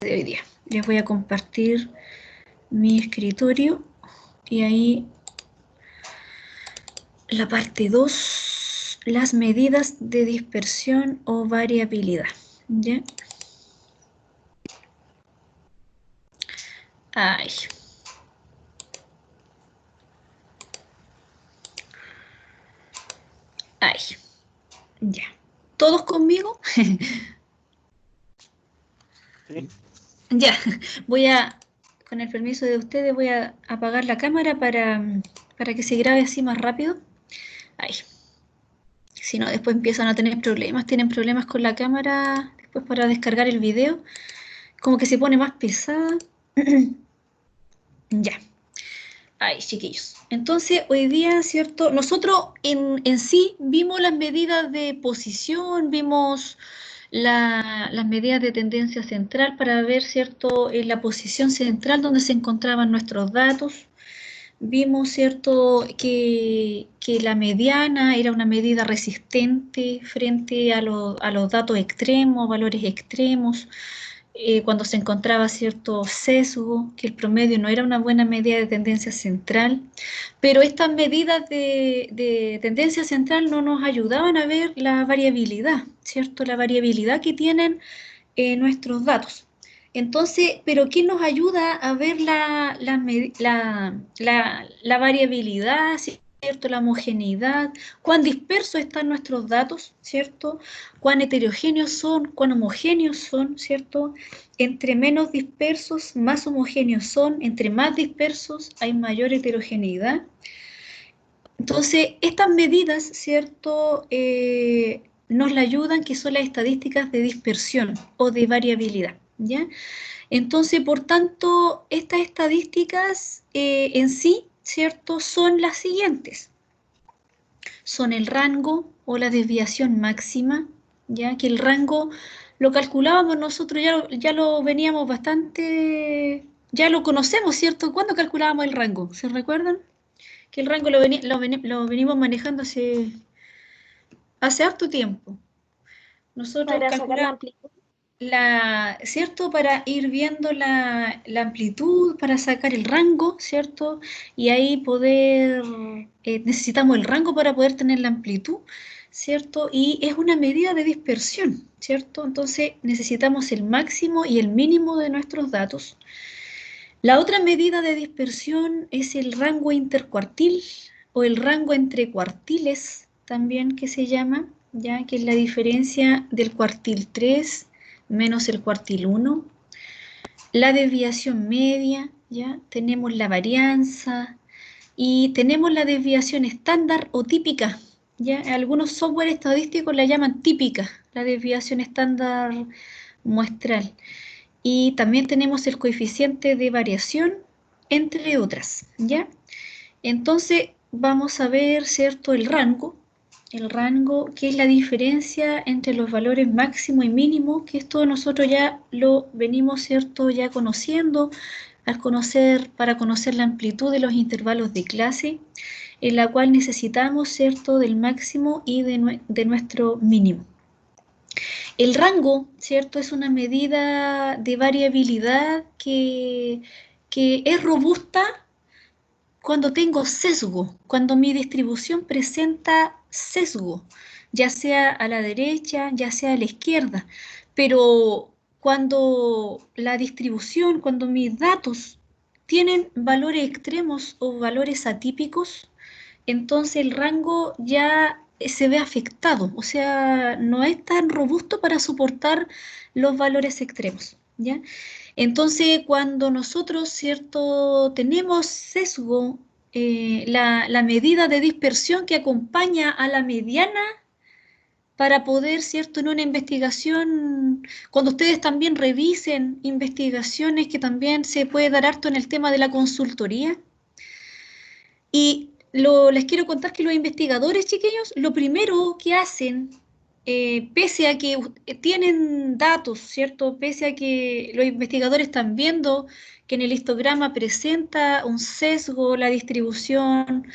de hoy día. Les voy a compartir mi escritorio y ahí la parte 2, las medidas de dispersión o variabilidad. ¿Ya? Ay. Ay. Ya. ¿Todos conmigo? Sí. Ya. Con el permiso de ustedes, voy a apagar la cámara para que se grabe así más rápido. Ay. Si no, después empiezan a tener problemas. Tienen problemas con la cámara después para descargar el video. Como que se pone más pesada. Ya. Ay, chiquillos. Entonces, hoy día, ¿cierto? Nosotros en sí vimos las medidas de posición, vimos las medidas de tendencia central para ver, ¿cierto?, en la posición central donde se encontraban nuestros datos. Vimos, ¿cierto?, que la mediana era una medida resistente frente a los datos extremos, valores extremos. Cuando se encontraba cierto sesgo, que el promedio no era una buena medida de tendencia central, pero estas medidas de tendencia central no nos ayudaban a ver la variabilidad, ¿cierto? La variabilidad que tienen nuestros datos. Entonces, ¿pero qué nos ayuda a ver la variabilidad, ¿cierto? La homogeneidad, cuán dispersos están nuestros datos, ¿cierto? Cuán heterogéneos son, cuán homogéneos son, ¿cierto? Entre menos dispersos, más homogéneos son, entre más dispersos hay mayor heterogeneidad. Entonces, estas medidas, ¿cierto? Nos la ayudan, que son las estadísticas de dispersión o de variabilidad, ¿ya? Entonces, por tanto, estas estadísticas en sí, ¿cierto? Son las siguientes. Son el rango o la desviación máxima, ¿ya? Que el rango lo calculábamos nosotros, ya lo veníamos bastante, ya lo conocemos, ¿cierto? ¿Cuándo calculábamos el rango? ¿Se recuerdan? Que el rango lo venimos manejando hace harto tiempo. Nosotros Para sacar la calculamos amplitud. ¿cierto? Para ir viendo la amplitud, para sacar el rango, ¿cierto? Y ahí necesitamos el rango para poder tener la amplitud, ¿cierto? Y es una medida de dispersión, ¿cierto? Entonces necesitamos el máximo y el mínimo de nuestros datos. La otra medida de dispersión es el rango intercuartil o el rango entre cuartiles, también que se llama, ya que es la diferencia del cuartil 3 menos el cuartil 1. La desviación media, ya tenemos la varianza y tenemos la desviación estándar o típica. Ya algunos software estadísticos la llaman típica, la desviación estándar muestral. Y también tenemos el coeficiente de variación, entre otras, ¿ya? Entonces vamos a ver, ¿cierto?, el rango, que es la diferencia entre los valores máximo y mínimo, que esto nosotros ya lo venimos, ¿cierto?, ya conociendo, para conocer la amplitud de los intervalos de clase, en la cual necesitamos, ¿cierto?, del máximo y de nuestro mínimo. El rango, ¿cierto?, es una medida de variabilidad que es robusta cuando tengo sesgo, cuando mi distribución presenta sesgo, ya sea a la derecha, ya sea a la izquierda, pero cuando la distribución, cuando mis datos tienen valores extremos o valores atípicos, entonces el rango ya se ve afectado, o sea, no es tan robusto para soportar los valores extremos, ¿ya? Entonces, cuando nosotros, ¿cierto?, tenemos sesgo, la medida de dispersión que acompaña a la mediana para poder, ¿cierto?, en una investigación, cuando ustedes también revisen investigaciones, que también se puede dar harto en el tema de la consultoría. Y les quiero contar que los investigadores, chiquillos, lo primero que hacen, pese a que tienen datos, ¿cierto? Pese a que los investigadores están viendo que en el histograma presenta un sesgo, la distribución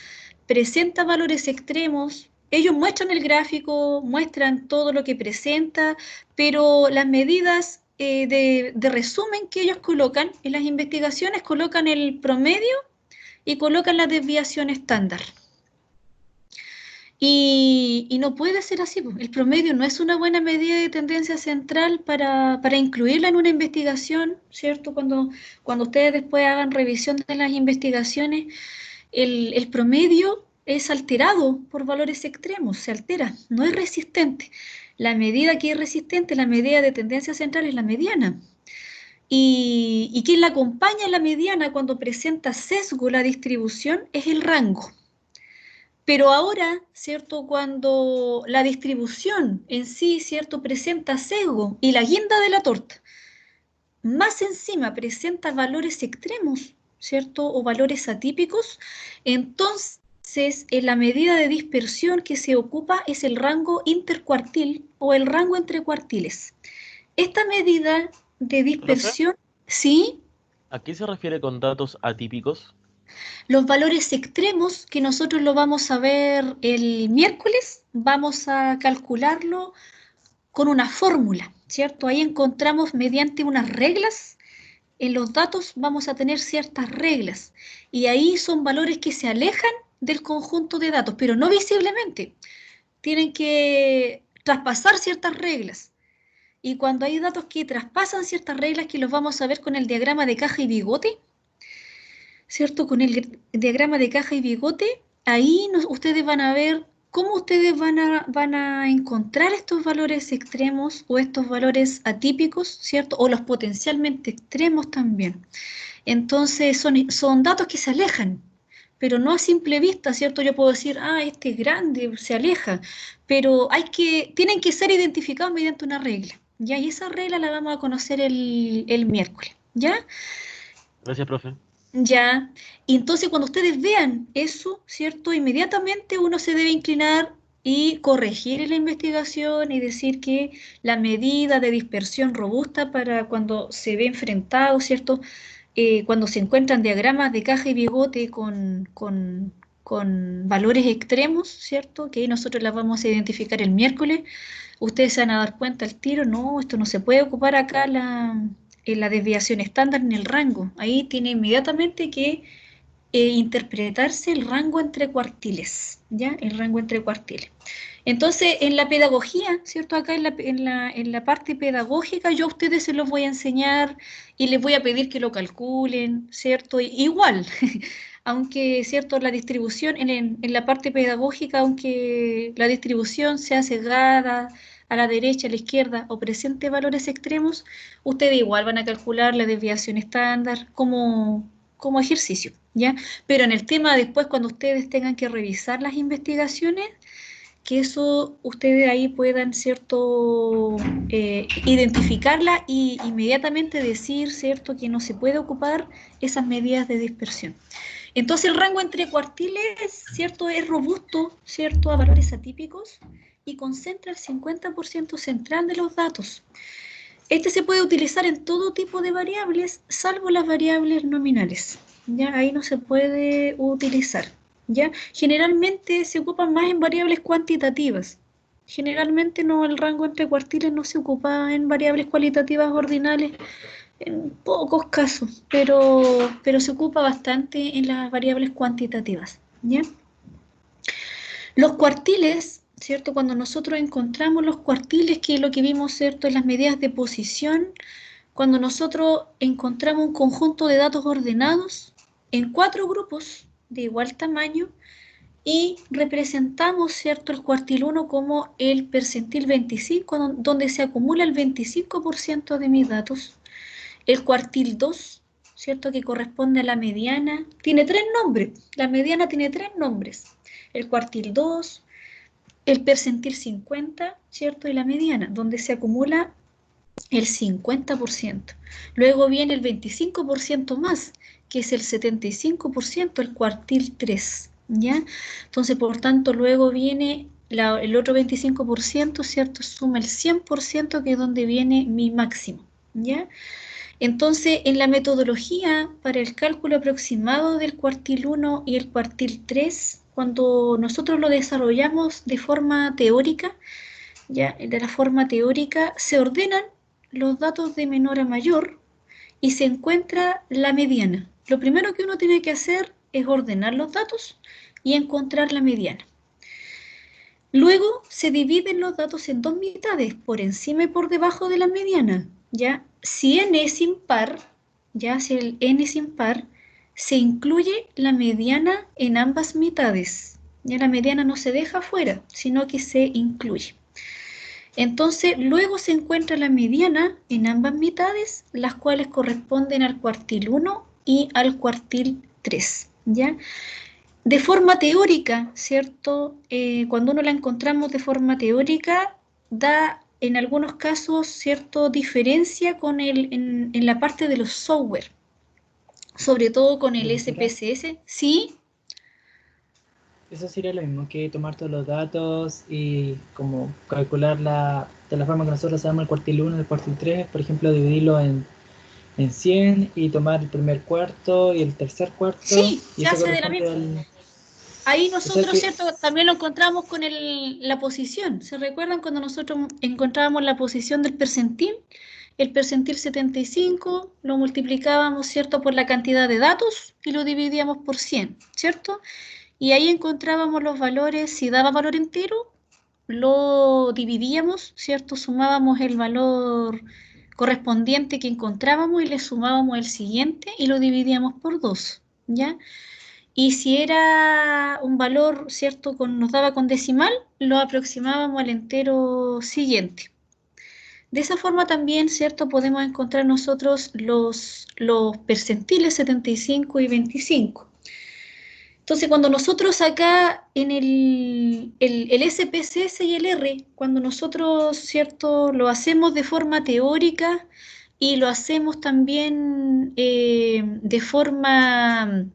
presenta valores extremos, ellos muestran el gráfico, muestran todo lo que presenta, pero las medidas de resumen que ellos colocan en las investigaciones, colocan el promedio y colocan la desviación estándar. Y no puede ser así, pues. El promedio no es una buena medida de tendencia central para incluirla en una investigación, ¿cierto? Cuando ustedes después hagan revisión de las investigaciones, el promedio es alterado por valores extremos, se altera, no es resistente. La medida que es resistente, la medida de tendencia central es la mediana. Y quien la acompaña en la mediana cuando presenta sesgo la distribución es el rango. Pero ahora, ¿cierto? Cuando la distribución en sí, ¿cierto? Presenta sesgo y la guinda de la torta, más encima presenta valores extremos, ¿cierto? O valores atípicos, entonces en la medida de dispersión que se ocupa es el rango intercuartil o el rango entre cuartiles. Esta medida de Profe, dispersión, ¿sí? ¿a qué se refiere con datos atípicos? Los valores extremos, que nosotros lo vamos a ver el miércoles, vamos a calcularlo con una fórmula, ¿cierto? Ahí encontramos mediante unas reglas, en los datos vamos a tener ciertas reglas y ahí son valores que se alejan del conjunto de datos, pero no visiblemente. Tienen que traspasar ciertas reglas. Y cuando hay datos que traspasan ciertas reglas, que los vamos a ver con el diagrama de caja y bigote, ¿cierto? Con el diagrama de caja y bigote, ahí ustedes van a ver cómo ustedes van a encontrar estos valores extremos o estos valores atípicos, ¿cierto? O los potencialmente extremos también. Entonces son datos que se alejan, pero no a simple vista, ¿cierto? Yo puedo decir, este es grande, se aleja, pero tienen que ser identificados mediante una regla, ¿ya? Y esa regla la vamos a conocer el miércoles, ¿ya? Gracias, profe. Ya, y entonces cuando ustedes vean eso, ¿cierto? Inmediatamente uno se debe inclinar y corregir la investigación y decir que la medida de dispersión robusta para cuando se ve enfrentado, ¿cierto? Cuando se encuentran diagramas de caja y bigote con valores extremos, ¿cierto? Que ahí nosotros las vamos a identificar el miércoles. Ustedes se van a dar cuenta al tiro, no, esto no se puede ocupar acá en la desviación estándar en el rango. Ahí tiene inmediatamente que interpretarse el rango entre cuartiles, ¿ya? El rango entre cuartiles. Entonces, en la pedagogía, ¿cierto? Acá en la parte pedagógica, yo a ustedes se los voy a enseñar y les voy a pedir que lo calculen, ¿cierto? Igual, aunque, ¿cierto? La distribución, en la parte pedagógica, aunque la distribución sea sesgada a la derecha, a la izquierda o presente valores extremos, ustedes igual van a calcular la desviación estándar como ejercicio, ¿ya? Pero en el tema después, cuando ustedes tengan que revisar las investigaciones, que eso ustedes ahí puedan, ¿cierto? Identificarla y inmediatamente decir, ¿cierto? Que no se puede ocupar esas medidas de dispersión. Entonces el rango entre cuartiles, ¿cierto? Es robusto, ¿cierto? A valores atípicos y concentra el 50% central de los datos. Este se puede utilizar en todo tipo de variables, salvo las variables nominales. ¿Ya? Ahí no se puede utilizar. ¿Ya? Generalmente se ocupan más en variables cuantitativas. Generalmente no, el rango entre cuartiles no se ocupa en variables cualitativas ordinales, en pocos casos, pero se ocupa bastante en las variables cuantitativas. ¿Ya? Los cuartiles, ¿cierto? Cuando nosotros encontramos los cuartiles, que es lo que vimos, ¿cierto? En las medidas de posición, cuando nosotros encontramos un conjunto de datos ordenados en 4 grupos de igual tamaño y representamos, ¿cierto? El cuartil 1 como el percentil 25, donde se acumula el 25% de mis datos. El cuartil 2, ¿cierto? Que corresponde a la mediana, tiene 3 nombres. La mediana tiene 3 nombres. El cuartil 2, el percentil 50, ¿cierto? Y la mediana, donde se acumula el 50%. Luego viene el 25% más, que es el 75%, el cuartil 3, ¿ya? Entonces, por tanto, luego viene el otro 25%, ¿cierto? Suma el 100%, que es donde viene mi máximo, ¿ya? Entonces, en la metodología para el cálculo aproximado del cuartil 1 y el cuartil 3, cuando nosotros lo desarrollamos de forma teórica, ya de la forma teórica, se ordenan los datos de menor a mayor y se encuentra la mediana. Lo primero que uno tiene que hacer es ordenar los datos y encontrar la mediana. Luego se dividen los datos en dos mitades, por encima y por debajo de la mediana. ¿Ya? Si n es impar, ya si el n es impar, se incluye la mediana en ambas mitades. Ya la mediana no se deja fuera, sino que se incluye. Entonces, luego se encuentra la mediana en ambas mitades, las cuales corresponden al cuartil 1 y al cuartil 3, ¿ya? De forma teórica, ¿cierto? Cuando uno la encontramos de forma teórica, da en algunos casos, ¿cierto?, diferencia con en la parte de los software, sobre todo con el Profesora, SPSS, ¿sí? eso sería lo mismo que tomar todos los datos y como calcular de la forma que nosotros sabemos el cuartil 1 y el cuartil 3, por ejemplo, dividirlo en 100 y tomar el primer cuarto y el tercer cuarto, Sí, y se eso hace de la corresponde misma. al... Ahí O sea nosotros, que, ¿cierto? También lo encontramos con la posición. ¿Se recuerdan cuando nosotros encontrábamos la posición del percentil? El percentil 75 lo multiplicábamos, ¿cierto?, por la cantidad de datos y lo dividíamos por 100, ¿cierto? Y ahí encontrábamos los valores, si daba valor entero, lo dividíamos, ¿cierto? Sumábamos el valor correspondiente que encontrábamos y le sumábamos el siguiente y lo dividíamos por 2, ¿ya? Y si era un valor, ¿cierto?, nos daba con decimal, lo aproximábamos al entero siguiente. De esa forma también, ¿cierto?, podemos encontrar nosotros los percentiles 75 y 25. Entonces, cuando nosotros acá en el SPSS y el R, cuando nosotros, ¿cierto?, lo hacemos de forma teórica y lo hacemos también de forma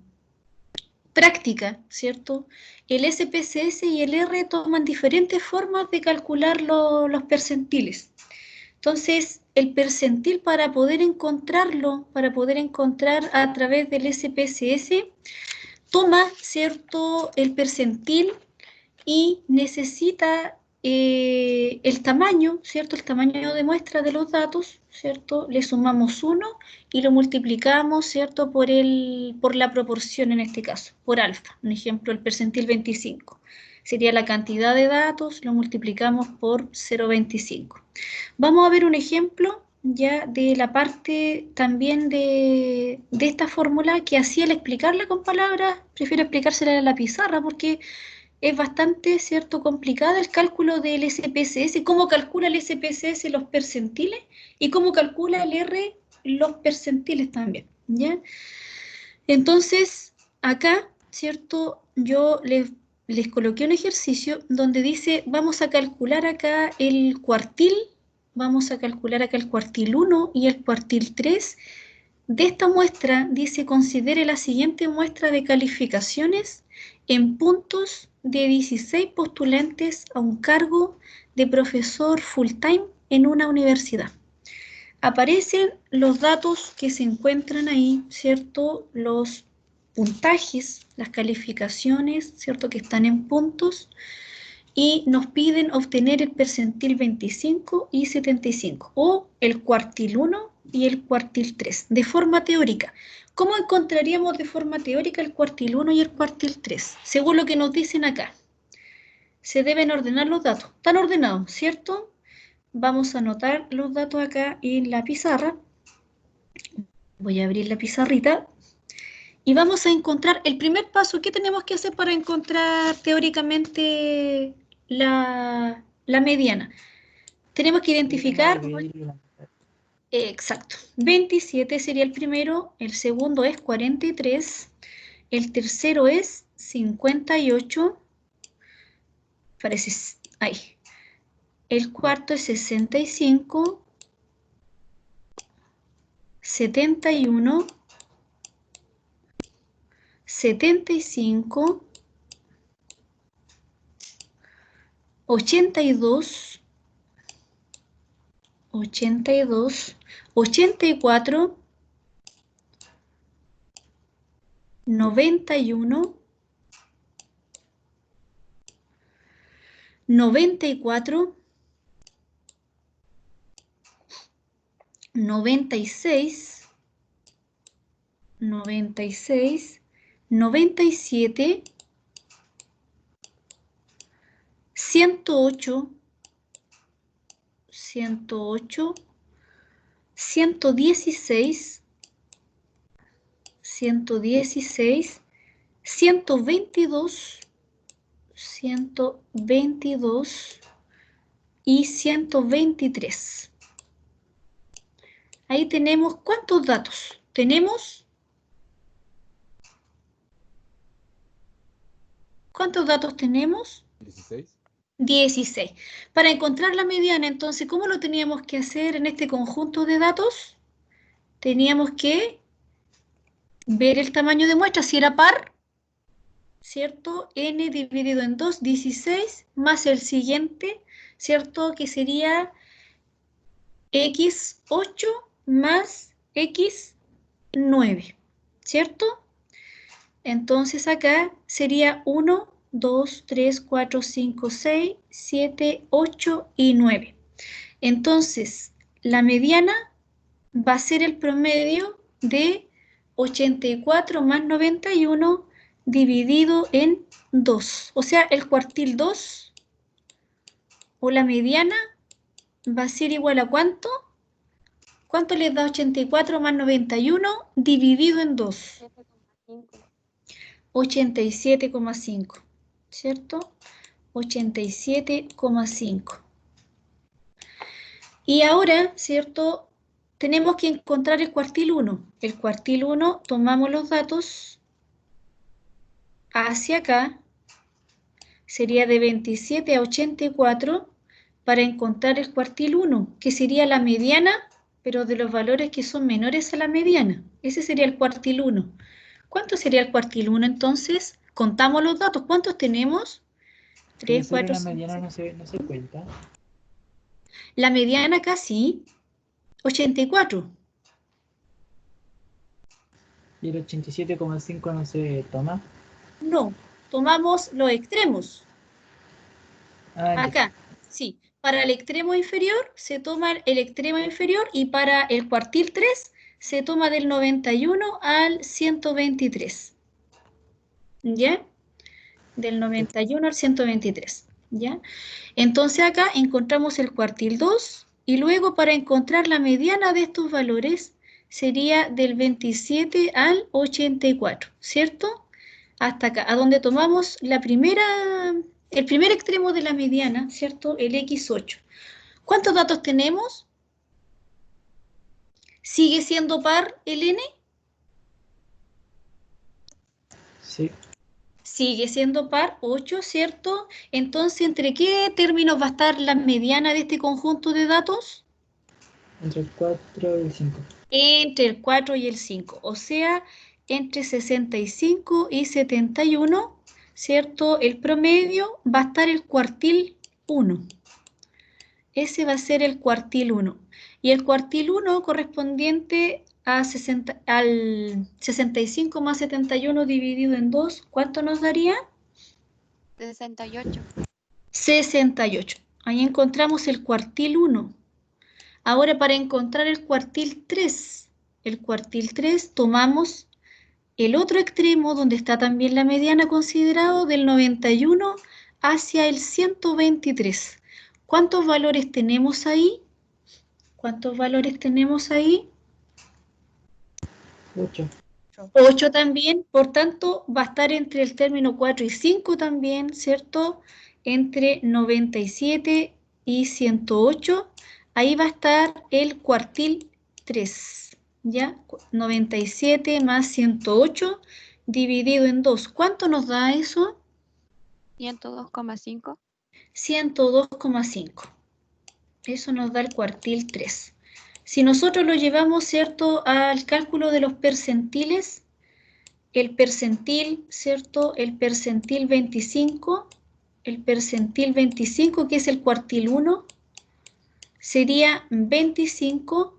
práctica, ¿cierto? El SPSS y el R toman diferentes formas de calcular los percentiles. Entonces, el percentil para poder encontrarlo, para poder encontrar a través del SPSS, toma, ¿cierto?, el percentil y necesita el tamaño, ¿cierto? El tamaño de muestra de los datos, ¿cierto? Le sumamos 1 y lo multiplicamos, ¿cierto?, por la proporción en este caso, por alfa. Un ejemplo, el percentil 25. Sería la cantidad de datos, lo multiplicamos por 0,25. Vamos a ver un ejemplo ya de la parte también de esta fórmula que así al explicarla con palabras, prefiero explicársela en la pizarra porque es bastante, ¿cierto?, complicada el cálculo del SPSS, cómo calcula el SPSS los percentiles y cómo calcula el R los percentiles también, ¿ya? Entonces, acá, ¿cierto?, yo les coloqué un ejercicio donde dice, vamos a calcular acá el cuartil, vamos a calcular acá el cuartil 1 y el cuartil 3. De esta muestra dice, considere la siguiente muestra de calificaciones en puntos de 16 postulantes a un cargo de profesor full time en una universidad. Aparecen los datos que se encuentran ahí, ¿cierto? Los puntajes, las calificaciones, ¿cierto?, que están en puntos, y nos piden obtener el percentil 25 y 75, o el cuartil 1 y el cuartil 3, de forma teórica. ¿Cómo encontraríamos de forma teórica el cuartil 1 y el cuartil 3? Según lo que nos dicen acá, se deben ordenar los datos. Están ordenados, ¿cierto? Vamos a anotar los datos acá en la pizarra. Voy a abrir la pizarrita. Y vamos a encontrar el primer paso. ¿Qué tenemos que hacer para encontrar teóricamente la mediana? Tenemos que identificar, exacto, 27 sería el primero, el segundo es 43, el tercero es 58, parece, ahí, el cuarto es 65, 71, 75, 82, 82, 84, 91, 94, 96, 96, 97, 108, 108, 116, 116, 122, 122 y 123. Ahí tenemos ¿cuántos datos? Tenemos ¿cuántos datos tenemos? 16. 16. Para encontrar la mediana, entonces, ¿cómo lo teníamos que hacer en este conjunto de datos? Teníamos que ver el tamaño de muestra, si era par, ¿cierto? N dividido en 2, 16, más el siguiente, ¿cierto? Que sería X8 más X9, ¿cierto? Entonces acá sería 1, 2, 3, 4, 5, 6, 7, 8 y 9. Entonces, la mediana va a ser el promedio de 84 más 91 dividido en 2. O sea, el cuartil 2 o la mediana va a ser igual a ¿cuánto? ¿Cuánto les da 84 más 91 dividido en 2? 87,5, ¿cierto? 87,5. Y ahora, ¿cierto? Tenemos que encontrar el cuartil 1. El cuartil 1, tomamos los datos hacia acá, sería de 27 a 84, para encontrar el cuartil 1, que sería la mediana, pero de los valores que son menores a la mediana. Ese sería el cuartil 1. ¿Cuánto sería el cuartil 1 entonces? Contamos los datos. ¿Cuántos tenemos? 3, 4, la 5. mediana no se cuenta. La mediana acá sí, 84. Y el 87,5 no se toma. No, tomamos los extremos. Ah, ya. Acá, sí. Para el extremo inferior se toma el extremo inferior y para el cuartil 3 se toma del 91 al 123. ¿Ya? Del 91 al 123. ¿Ya? Entonces acá encontramos el cuartil 2 y luego para encontrar la mediana de estos valores sería del 27 al 84, ¿cierto? Hasta acá, a donde tomamos el primer extremo de la mediana, ¿cierto? El X8. ¿Cuántos datos tenemos? ¿Sigue siendo par el N? Sí. Sigue siendo par, 8, ¿cierto? Entonces, ¿entre qué términos va a estar la mediana de este conjunto de datos? Entre el 4 y el 5. Entre el 4 y el 5, o sea, entre 65 y 71, ¿cierto? El promedio va a estar el cuartil 1. Ese va a ser el cuartil 1. Y el cuartil 1 correspondiente a 60, al 65 más 71 dividido en 2, ¿cuánto nos daría? 68. 68. Ahí encontramos el cuartil 1. Ahora para encontrar el cuartil 3 tomamos el otro extremo donde está también la mediana considerado del 91 hacia el 123. ¿Cuántos valores tenemos ahí? ¿Cuántos valores tenemos ahí? 8. 8 también, por tanto va a estar entre el término 4 y 5 también, ¿cierto? Entre 97 y 108, ahí va a estar el cuartil 3, ¿ya? 97 más 108 dividido en 2. ¿Cuánto nos da eso? 102,5. 102,5. Eso nos da el cuartil 3. Si nosotros lo llevamos, ¿cierto?, al cálculo de los percentiles, el percentil, ¿cierto?, el percentil 25, que es el cuartil 1, sería 25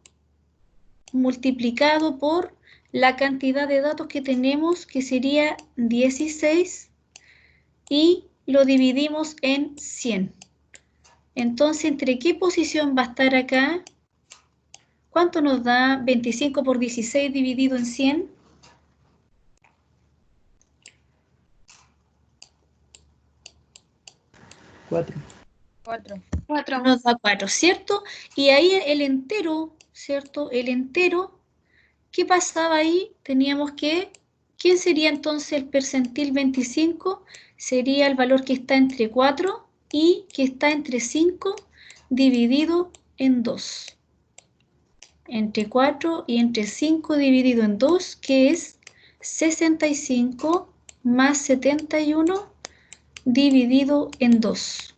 multiplicado por la cantidad de datos que tenemos, que sería 16, y lo dividimos en 100. Entonces, ¿entre qué posición va a estar acá? ¿Cuánto nos da 25 por 16 dividido en 100? 4. 4. 4. Nos da 4, ¿cierto? Y ahí el entero, ¿cierto? El entero, ¿qué pasaba ahí? Teníamos que, ¿quién sería entonces el percentil 25? Sería el valor que está entre 4 y que está entre 5 dividido en 2. Entre 4 y entre 5 dividido en 2, que es 65 más 71 dividido en 2.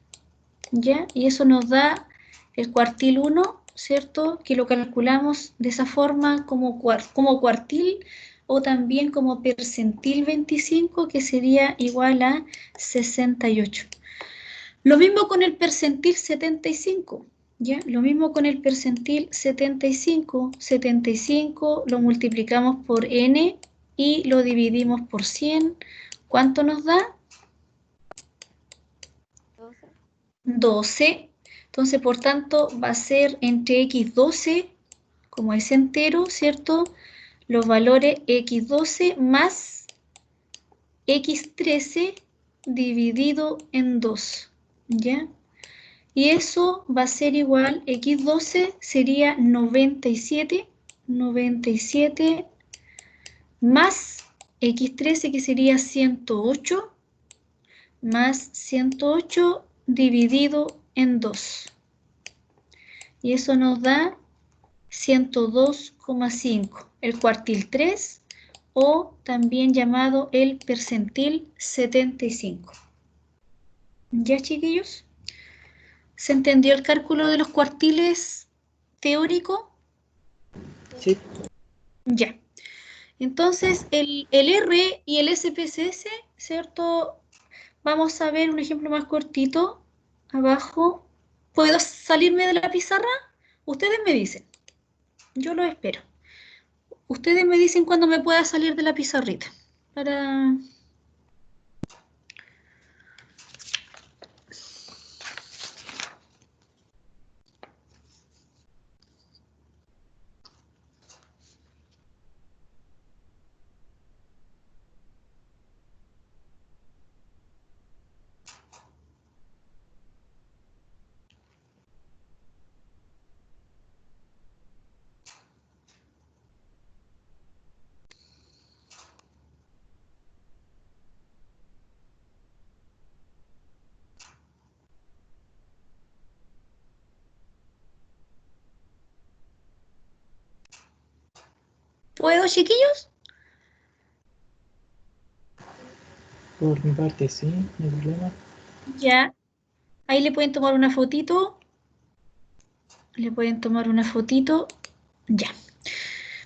¿Ya? Y eso nos da el cuartil 1, ¿cierto? Que lo calculamos de esa forma como cuartil o también como percentil 25, que sería igual a 68. Lo mismo con el percentil 75, ¿ya? Lo mismo con el percentil 75. 75 lo multiplicamos por n y lo dividimos por 100. ¿Cuánto nos da? 12. 12. Entonces, por tanto, va a ser entre x12, como es entero, ¿cierto? Los valores x12 más x13 dividido en 2, ¿ya? Y eso va a ser igual, x12 sería 97 más x13, que sería 108, más 108 dividido en 2. Y eso nos da 102,5, el cuartil 3, o también llamado el percentil 75. ¿Ya, chiquillos? ¿Se entendió el cálculo de los cuartiles teórico? Sí. Ya. Entonces, el R y el SPSS, ¿cierto? Vamos a ver un ejemplo más cortito. Abajo. ¿Puedo salirme de la pizarra? Ustedes me dicen. Yo lo espero. Ustedes me dicen cuándo me pueda salir de la pizarrita. Para... ¿Puedo, chiquillos? Por mi parte, sí, no hay problema. Ya. Ahí le pueden tomar una fotito. Le pueden tomar una fotito. Ya.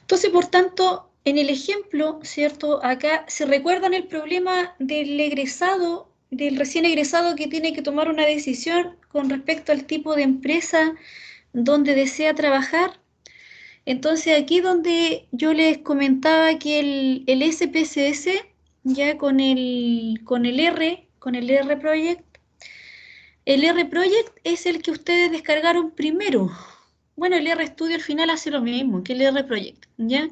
Entonces, por tanto, en el ejemplo, ¿cierto? Acá se recuerdan el problema del egresado, del recién egresado que tiene que tomar una decisión con respecto al tipo de empresa donde desea trabajar. Entonces, aquí donde yo les comentaba que el SPSS, ya con el R Project, el R Project es el que ustedes descargaron primero. Bueno, el R Studio al final hace lo mismo que el R Project, ¿ya?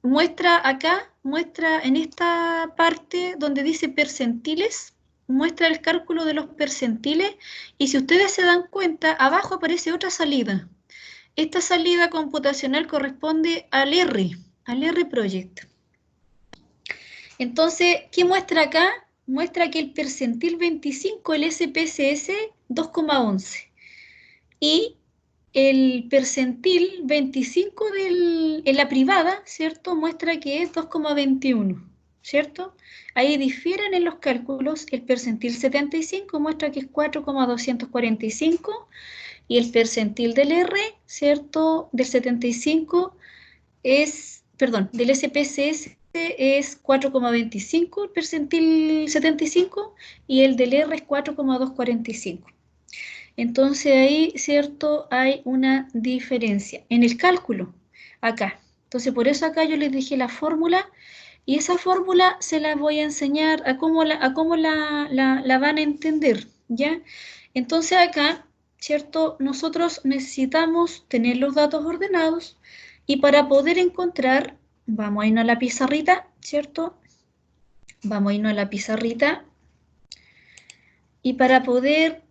Muestra acá, muestra en esta parte donde dice percentiles, muestra el cálculo de los percentiles y si ustedes se dan cuenta, abajo aparece otra salida. Esta salida computacional corresponde al R Project. Entonces, ¿qué muestra acá? Muestra que el percentil 25, el SPSS, 2,11. Y el percentil 25 en la privada, ¿cierto? Muestra que es 2,21, ¿cierto? Ahí difieren en los cálculos. El percentil 75 muestra que es 4,245 y el percentil del R, ¿cierto? Del 75 es, perdón, del SPSS es 4,25 el percentil 75 y el del R es 4,245. Entonces ahí, ¿cierto? Hay una diferencia en el cálculo, acá. Entonces por eso acá yo les dije la fórmula y esa fórmula se la voy a enseñar a cómo la van a entender, ¿ya? Entonces acá ¿cierto? Nosotros necesitamos tener los datos ordenados y para poder encontrar, vamos a irnos a la pizarrita, ¿cierto? Vamos a irnos a la pizarrita y para poder,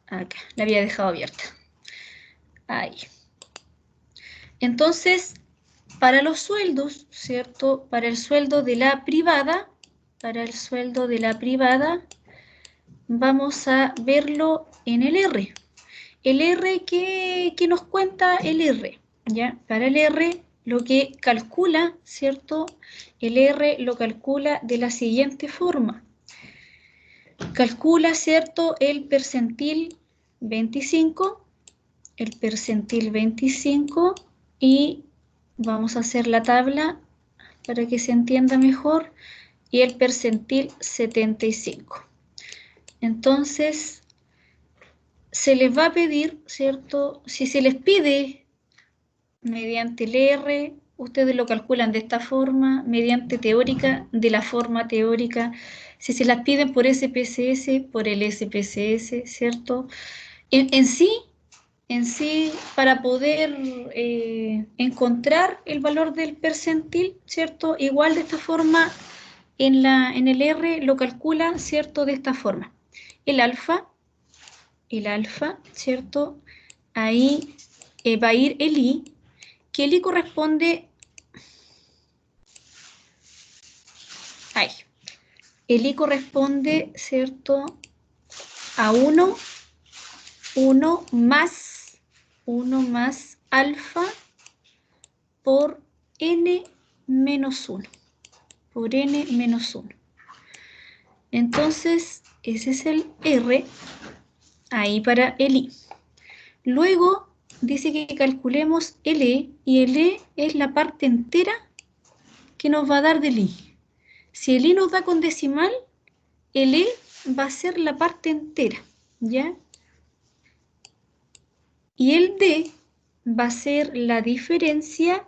acá, la había dejado abierta, ahí. Entonces, para los sueldos, ¿cierto? Para el sueldo de la privada, vamos a verlo en el R. El R, ¿qué nos cuenta el R? ¿Ya? Para el R, lo que calcula, ¿cierto? El R lo calcula de la siguiente forma. Calcula, ¿cierto? El percentil 25, y vamos a hacer la tabla para que se entienda mejor, y el percentil 75. Entonces, se les va a pedir, ¿cierto? Si se les pide mediante el R, ustedes lo calculan de esta forma, mediante teórica, de la forma teórica. Si se las piden por SPSS, por el SPSS, ¿cierto? En sí, para poder encontrar el valor del percentil, ¿cierto? Igual de esta forma, en el R lo calculan, ¿cierto? De esta forma. El alfa, ¿cierto? Ahí va a ir el I, que el I corresponde, ahí, el I corresponde, ¿cierto? A 1 más alfa por n menos 1, por n menos 1. Entonces, ese es el R, ahí para el I. Luego, dice que calculemos el E, y el E es la parte entera que nos va a dar del I. Si el I nos da con decimal, el E va a ser la parte entera, ¿ya? Y el D va a ser la diferencia,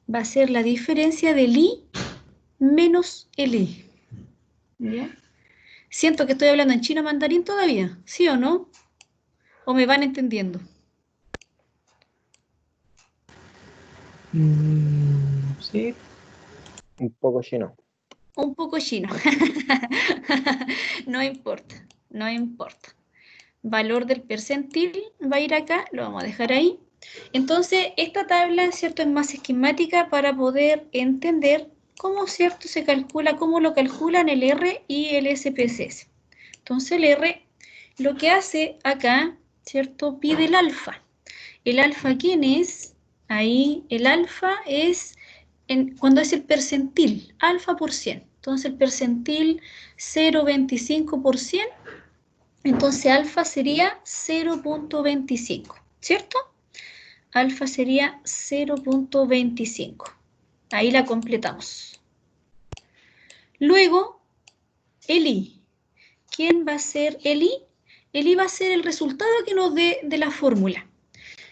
del I menos el E, ¿ya? Siento que estoy hablando en chino mandarín todavía, ¿sí o no? ¿O me van entendiendo? Sí. Un poco chino. Un poco chino. No importa, no importa. Valor del percentil va a ir acá, lo vamos a dejar ahí. Entonces, esta tabla, ¿cierto?, es más esquemática para poder entender cómo, ¿cierto?, se calcula, cómo lo calculan el R y el SPSS. Entonces, el R lo que hace acá, ¿cierto?, pide el alfa. ¿El alfa quién es? Ahí el alfa es cuando es el percentil, alfa por 100. Entonces, el percentil 0,25%. Entonces, alfa sería 0,25, ¿cierto? Alfa sería 0,25. Ahí la completamos. Luego, el I. ¿Quién va a ser el I? El I va a ser el resultado que nos dé de la fórmula.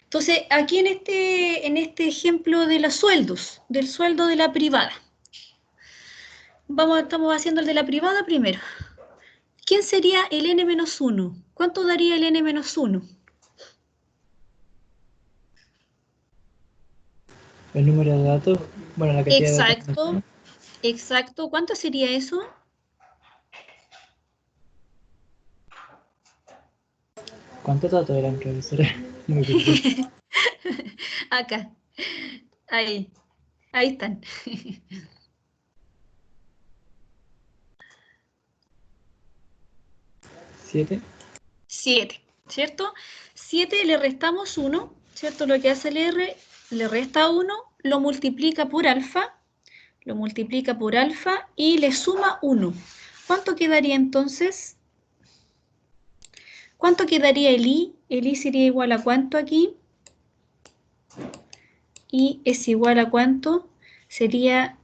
Entonces, aquí en este ejemplo de los sueldos, del sueldo de la privada. Estamos haciendo el de la privada primero. ¿Quién sería el n-1? ¿Cuánto daría el n-1? El número de datos, bueno, la cantidad de datos. Exacto. ¿Cuánto sería eso? ¿Cuántos datos eran, profesora? Acá. Ahí están. 7. 7, ¿cierto? 7 le restamos 1, ¿cierto? Lo que hace el R, le resta 1, lo multiplica por alfa, y le suma 1. ¿Cuánto quedaría entonces? ¿Cuánto quedaría el I? El I sería igual a ¿cuánto aquí? I es igual a ¿cuánto? Sería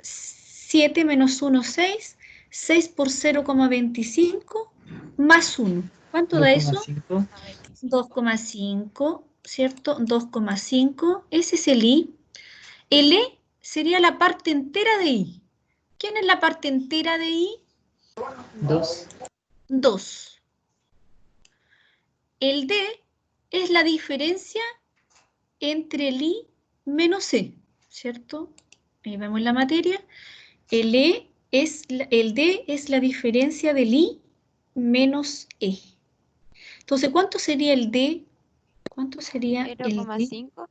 7 menos 1, 6. 6 por 0,25 más 1. ¿Cuánto da eso? 2,5, ¿cierto? 2,5. Ese es el I. El E sería la parte entera de I. ¿Quién es la parte entera de I? 2. 2. el D es la diferencia entre el I menos E, ¿cierto? Ahí vemos la materia. El D es la diferencia del I menos E. Entonces, ¿cuánto sería el D? ¿Cuánto sería el D? 0,5.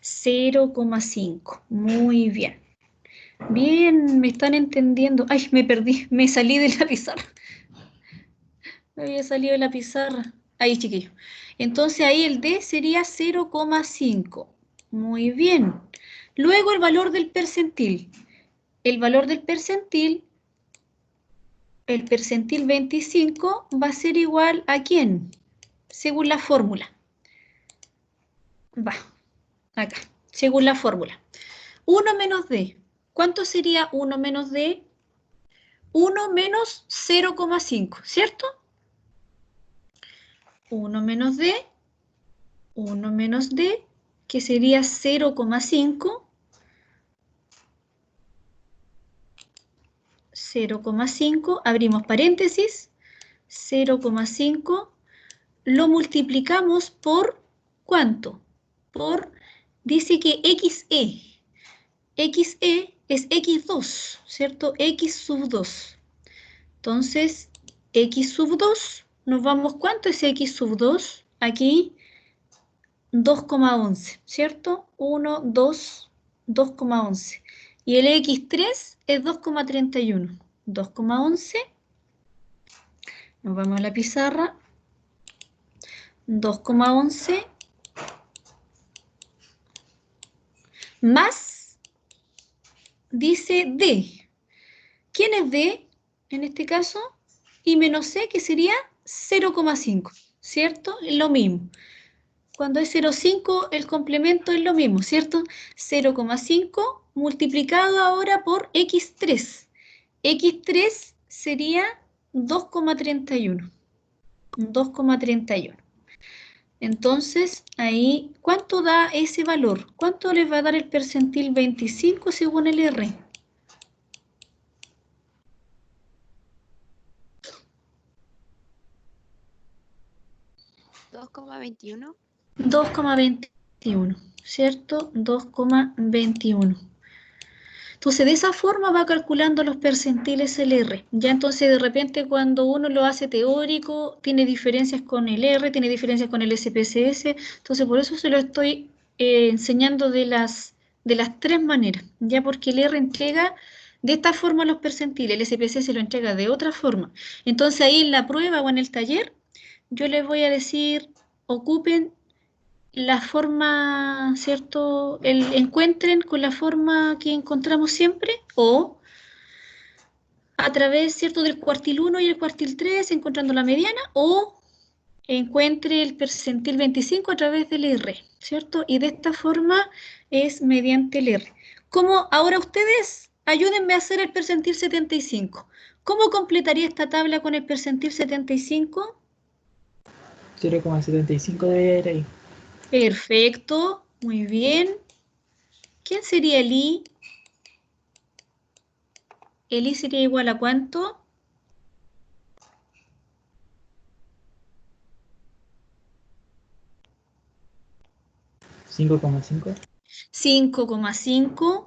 0,5. Muy bien. Bien, me están entendiendo. Ay, me perdí, me salí de la pizarra. Me había salido de la pizarra. Ahí, chiquillo. Entonces ahí el D sería 0,5. Muy bien. Luego el valor del percentil. El valor del percentil, el percentil 25, va a ser igual a ¿quién? Según la fórmula. Va, acá, según la fórmula. 1 menos D. ¿Cuánto sería 1 menos D? 1 menos 0,5, ¿cierto? 1 menos D, 1 menos D, que sería 0,5, 0,5, abrimos paréntesis, 0,5, lo multiplicamos por ¿cuánto? Por, dice que XE. XE es X2, ¿cierto? X sub 2. Entonces, X sub 2, nos vamos, ¿cuánto es X sub 2? Aquí, 2,11, ¿cierto? 1, 2, 2,11. Y el X3 es 2,31. 2,11. Nos vamos a la pizarra. 2,11 más, dice D. ¿Quién es D en este caso? Y menos C, que sería 0,5, ¿cierto? Es lo mismo. Cuando es 0,5, el complemento es lo mismo, ¿cierto? 0,5 multiplicado ahora por X3. X3 sería 2,31. 2,31. Entonces, ahí, ¿cuánto da ese valor? ¿Cuánto les va a dar el percentil 25 según el R? 2,21. 2,21, ¿cierto? 2,21. Entonces, de esa forma va calculando los percentiles el R. Ya entonces, de repente, cuando uno lo hace teórico, tiene diferencias con el R, tiene diferencias con el SPSS. Entonces, por eso se lo estoy enseñando de las tres maneras. Ya porque el R entrega de esta forma los percentiles, el SPSS lo entrega de otra forma. Entonces, ahí en la prueba o en el taller, yo les voy a decir, ocupen la forma, ¿cierto? Encuentren con la forma que encontramos siempre o a través, ¿cierto? Del cuartil 1 y el cuartil 3 encontrando la mediana o encuentre el percentil 25 a través del R, ¿cierto? Y de esta forma es mediante el R. Como ahora ustedes, ayúdenme a hacer el percentil 75. ¿Cómo completaría esta tabla con el percentil 75? 0,75 debería ir ahí. Perfecto, muy bien. ¿Quién sería el I? El I sería igual a ¿cuánto? 5,5. 5,5.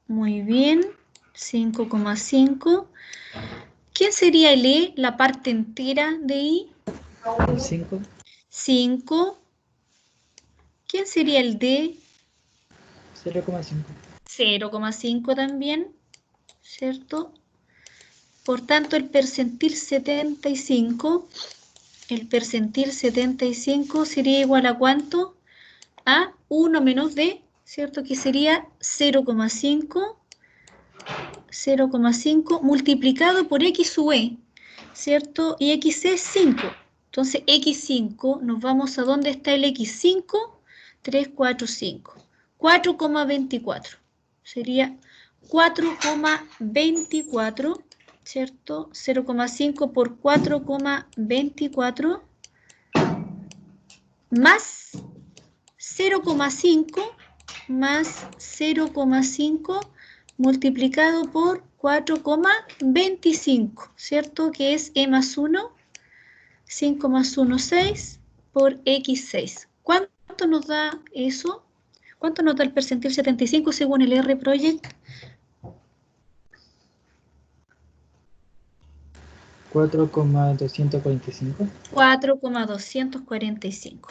Muy bien. 5,5. ¿Quién sería el E? La parte entera de I. 5. 5. ¿Quién sería el D? 0,5. 0,5 también, ¿cierto? Por tanto, el percentil 75 sería igual a ¿cuánto? A 1 menos D, ¿cierto? Que sería 0,5 multiplicado por X sub E, ¿cierto? Y X es 5. Entonces, X5, nos vamos a dónde está el X5, 3, 4, 5. 4,24. Sería 4,24, ¿cierto? 0,5 por 4,24 más 0,5 más 0,5 multiplicado por 4,25, ¿cierto? Que es E más 1, 5 más 1, 6, por X6. ¿Cuánto nos da eso? ¿Cuánto nos da el percentil 75 según el R-Project? 4,245. 4,245.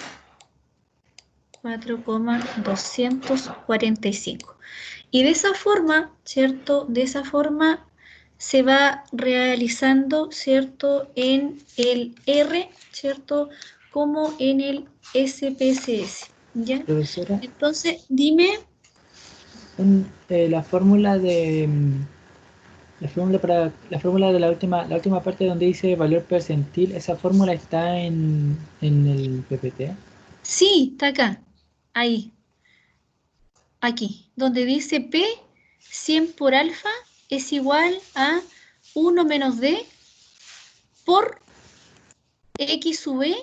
4,245. Y de esa forma, ¿cierto? De esa forma se va realizando, ¿cierto? En el R, ¿cierto? Como en el SPSS, ¿ya? Profesora, Entonces, dime. la fórmula de la fórmula de la última parte donde dice valor percentil, esa fórmula está en el PPT. Sí, está acá, ahí, aquí, donde dice P 100 por alfa es igual a 1 menos D por X sub E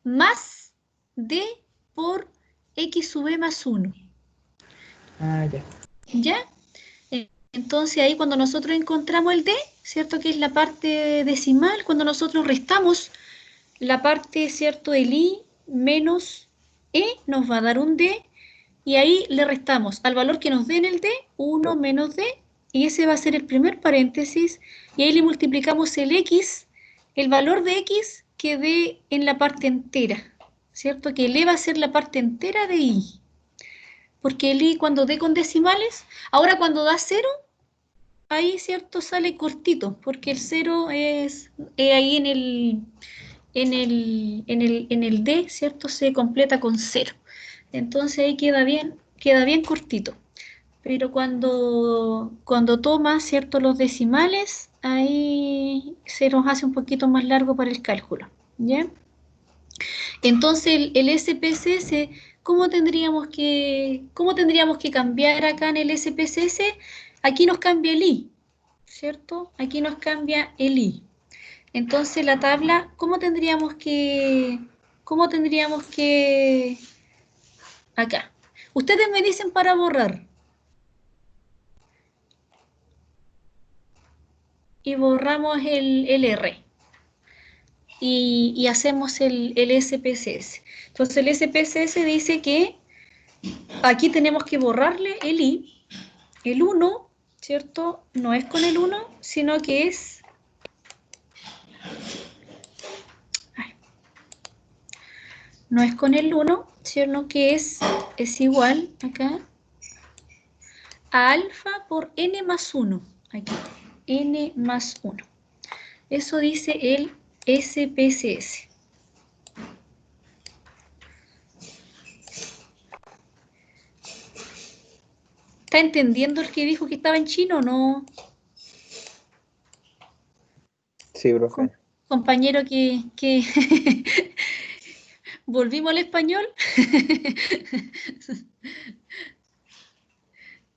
más D por X sub E más 1. Ah, ya. ¿Ya? Entonces ahí cuando nosotros encontramos el D, ¿cierto? Que es la parte decimal, cuando nosotros restamos la parte, ¿cierto? Del I menos E nos va a dar un D y ahí le restamos al valor que nos dé en el D, 1 menos D, y ese va a ser el primer paréntesis, y ahí le multiplicamos el X, el valor de X que dé en la parte entera, ¿cierto? Que le va a ser la parte entera de I. Porque el I cuando dé con decimales, ahora cuando da 0, ahí, ¿cierto? Sale cortito, porque el 0 es ahí en el D, ¿cierto? Se completa con 0. Entonces ahí queda bien cortito. Pero cuando toma, ¿cierto? Los decimales, ahí se nos hace un poquito más largo para el cálculo, ¿ya? Entonces el SPSS, ¿cómo tendríamos que cambiar acá en el SPSS? Aquí nos cambia el I, ¿cierto? Aquí nos cambia el I. Entonces la tabla, ¿cómo tendríamos que acá? Ustedes me dicen para borrar. Y borramos el R. Y hacemos el SPSS. Entonces el SPSS dice que aquí tenemos que borrarle el I. El 1, ¿cierto? No es con el 1, sino que es... No es con el 1, sino que es igual acá a alfa por n más 1. Aquí, n más 1. Eso dice el SPSS. ¿Está entendiendo el que dijo que estaba en chino o no? Sí, profe. Compañero que volvimos al español.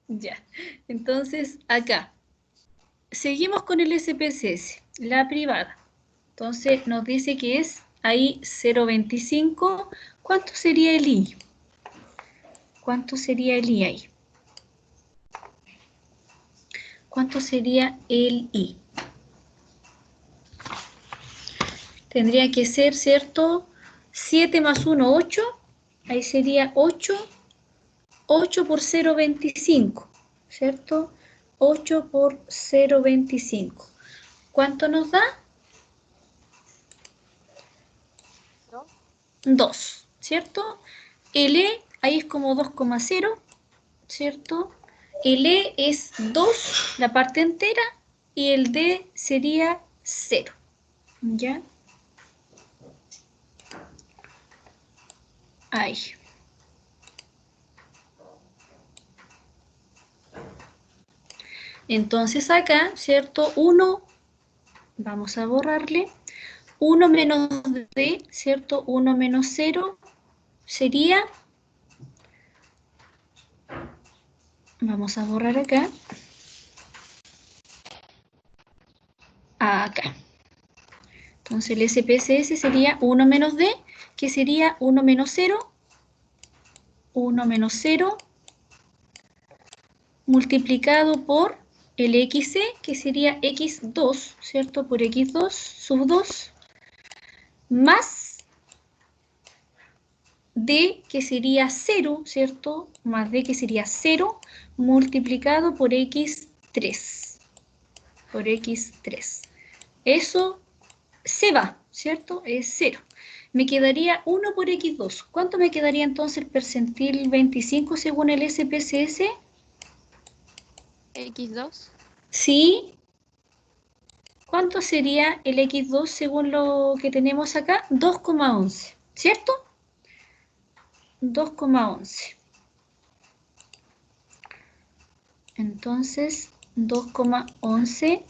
Ya, entonces acá seguimos con el SPSS, la privada. Entonces nos dice que es ahí 0,25. ¿Cuánto sería el I? ¿Cuánto sería el I ahí? ¿Cuánto sería el I? Tendría que ser, ¿cierto? 7 más 1, 8. Ahí sería 8. 8 por 0,25, ¿cierto? 8 por 0,25. ¿Cuánto nos da? 2, ¿cierto? El E, ahí es como 2,0, ¿cierto? El E es 2, la parte entera, y el D sería 0, ¿ya? Ahí. Entonces acá, ¿cierto? 1, vamos a borrarle. 1 menos D, ¿cierto? 1 menos 0 sería... Vamos a borrar acá. Acá. Entonces el SPSS sería 1 menos D, que sería 1 menos 0. 1 menos 0 multiplicado por el XC, que sería X2, ¿cierto? Por X2 sub 2, más D, que sería 0, ¿cierto? Más D, que sería 0, multiplicado por X3. Por X3. Eso se va, ¿cierto? Es 0. Me quedaría 1 por X2. ¿Cuánto me quedaría entonces el percentil 25 según el SPSS? X2. Sí. ¿Cuánto sería el X2 según lo que tenemos acá? 2,11, ¿cierto? 2,11. Entonces, 2,11.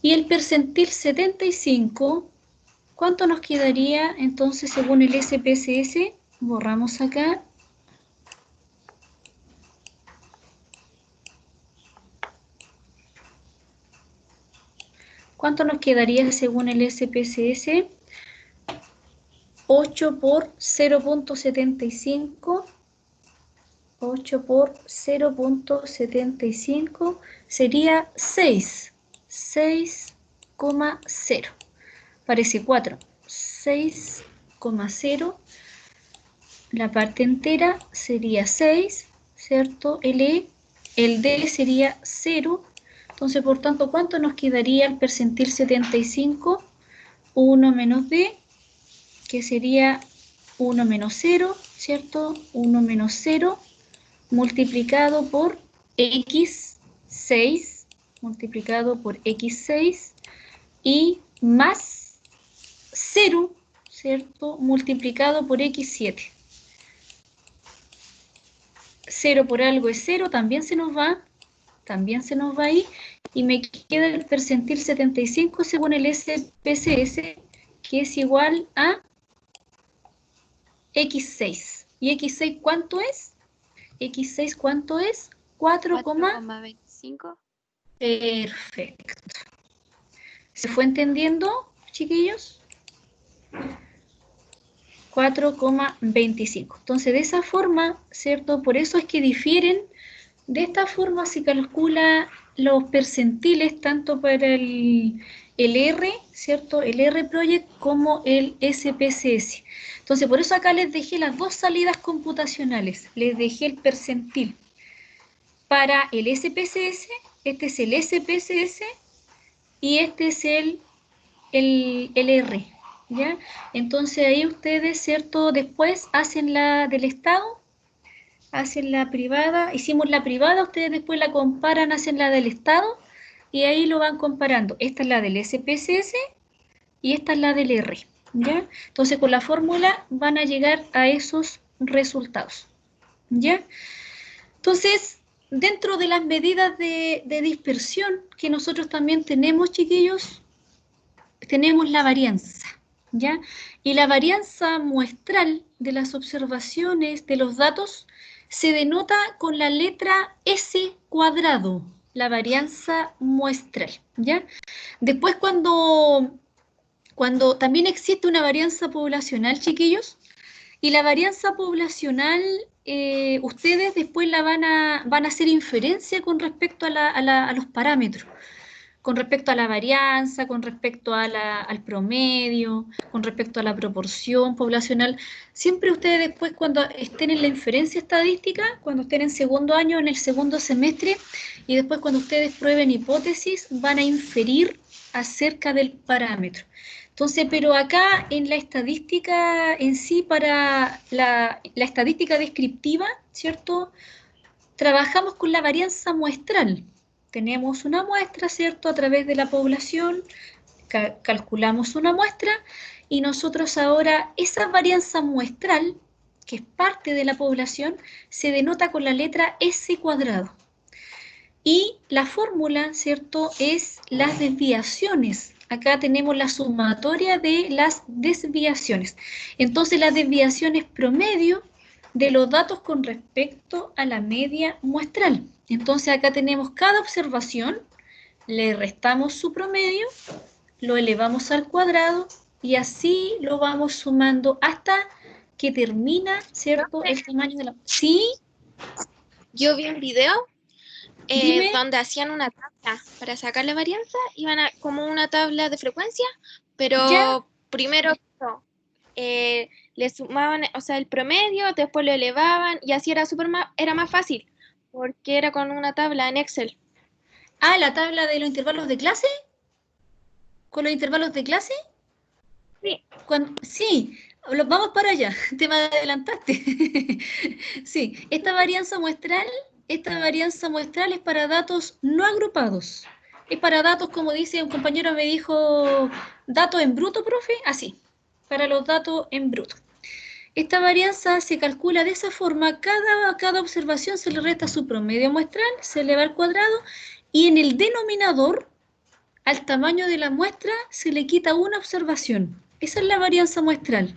Y el percentil 75, ¿cuánto nos quedaría entonces según el SPSS? Borramos acá. ¿Cuánto nos quedaría según el SPSS? 8 por 0,75. 8 por 0,75 sería 6. 6,0. Parece 4. 6,0. La parte entera sería 6, ¿cierto? El D sería 0. Entonces, por tanto, ¿cuánto nos quedaría el percentil 75? 1 menos D, que sería 1 menos 0, ¿cierto? 1 menos 0, multiplicado por X6, multiplicado por X6, y más 0, ¿cierto? Multiplicado por X7. 0 por algo es 0, también se nos va ahí, y me queda el percentil 75 según el SPSS, que es igual a X6. ¿Y X6 cuánto es? X6 ¿cuánto es? 4, 4,25. Perfecto. ¿Se fue entendiendo, chiquillos? 4,25. Entonces, de esa forma, ¿cierto? Por eso es que difieren. De esta forma se calcula los percentiles tanto para el R, ¿cierto? El R Project como el SPSS. Entonces, por eso acá les dejé las dos salidas computacionales. Les dejé el percentil para el SPSS, este es el SPSS y este es el R, ¿ya? Entonces ahí ustedes, ¿cierto? Después hacen la del Estado, hacen la privada, hicimos la privada, ustedes después la comparan, hacen la del Estado y ahí lo van comparando. Esta es la del SPSS y esta es la del R, ¿ya? Entonces con la fórmula van a llegar a esos resultados, ¿ya? Entonces, dentro de las medidas de dispersión que nosotros también tenemos, chiquillos, tenemos la varianza, ¿ya? Y la varianza muestral de las observaciones de los datos se denota con la letra S cuadrado, la varianza muestral, ¿ya? Después cuando también existe una varianza poblacional, chiquillos, y la varianza poblacional, ustedes después la van a hacer inferencia con respecto a los parámetros, con respecto a la varianza, con respecto al promedio, con respecto a la proporción poblacional. Siempre ustedes después, cuando estén en la inferencia estadística, cuando estén en segundo año, en el segundo semestre, y después cuando ustedes prueben hipótesis, van a inferir acerca del parámetro. Entonces, pero acá en la estadística en sí, para la estadística descriptiva, ¿cierto? Trabajamos con la varianza muestral. Tenemos una muestra, ¿cierto? A través de la población, calculamos una muestra y nosotros ahora esa varianza muestral, que es parte de la población, se denota con la letra S cuadrado. Y la fórmula, ¿cierto?, es las desviaciones. Acá tenemos la sumatoria de las desviaciones. Entonces, las desviaciones promedio de los datos con respecto a la media muestral. Entonces, acá tenemos cada observación, le restamos su promedio, lo elevamos al cuadrado y así lo vamos sumando hasta que termina, ¿cierto?, el tamaño de la... ¿Sí? Yo vi un video Dime. donde hacían una tabla para sacar la varianza, iban a como una tabla de frecuencia, pero ¿Ya? primero le sumaban, o sea, el promedio, después lo elevaban y así era más fácil, porque era con una tabla en Excel. Ah, la tabla de los intervalos de clase. ¿Con los intervalos de clase? Sí. Sí, vamos para allá, te me adelantaste. Sí, esta varianza muestral es para datos no agrupados. Es para datos, como dice un compañero, me dijo, datos en bruto, profe, así, para los datos en bruto. Esta varianza se calcula de esa forma, cada observación se le resta su promedio muestral, se eleva al cuadrado, y en el denominador, al tamaño de la muestra, se le quita una observación. Esa es la varianza muestral,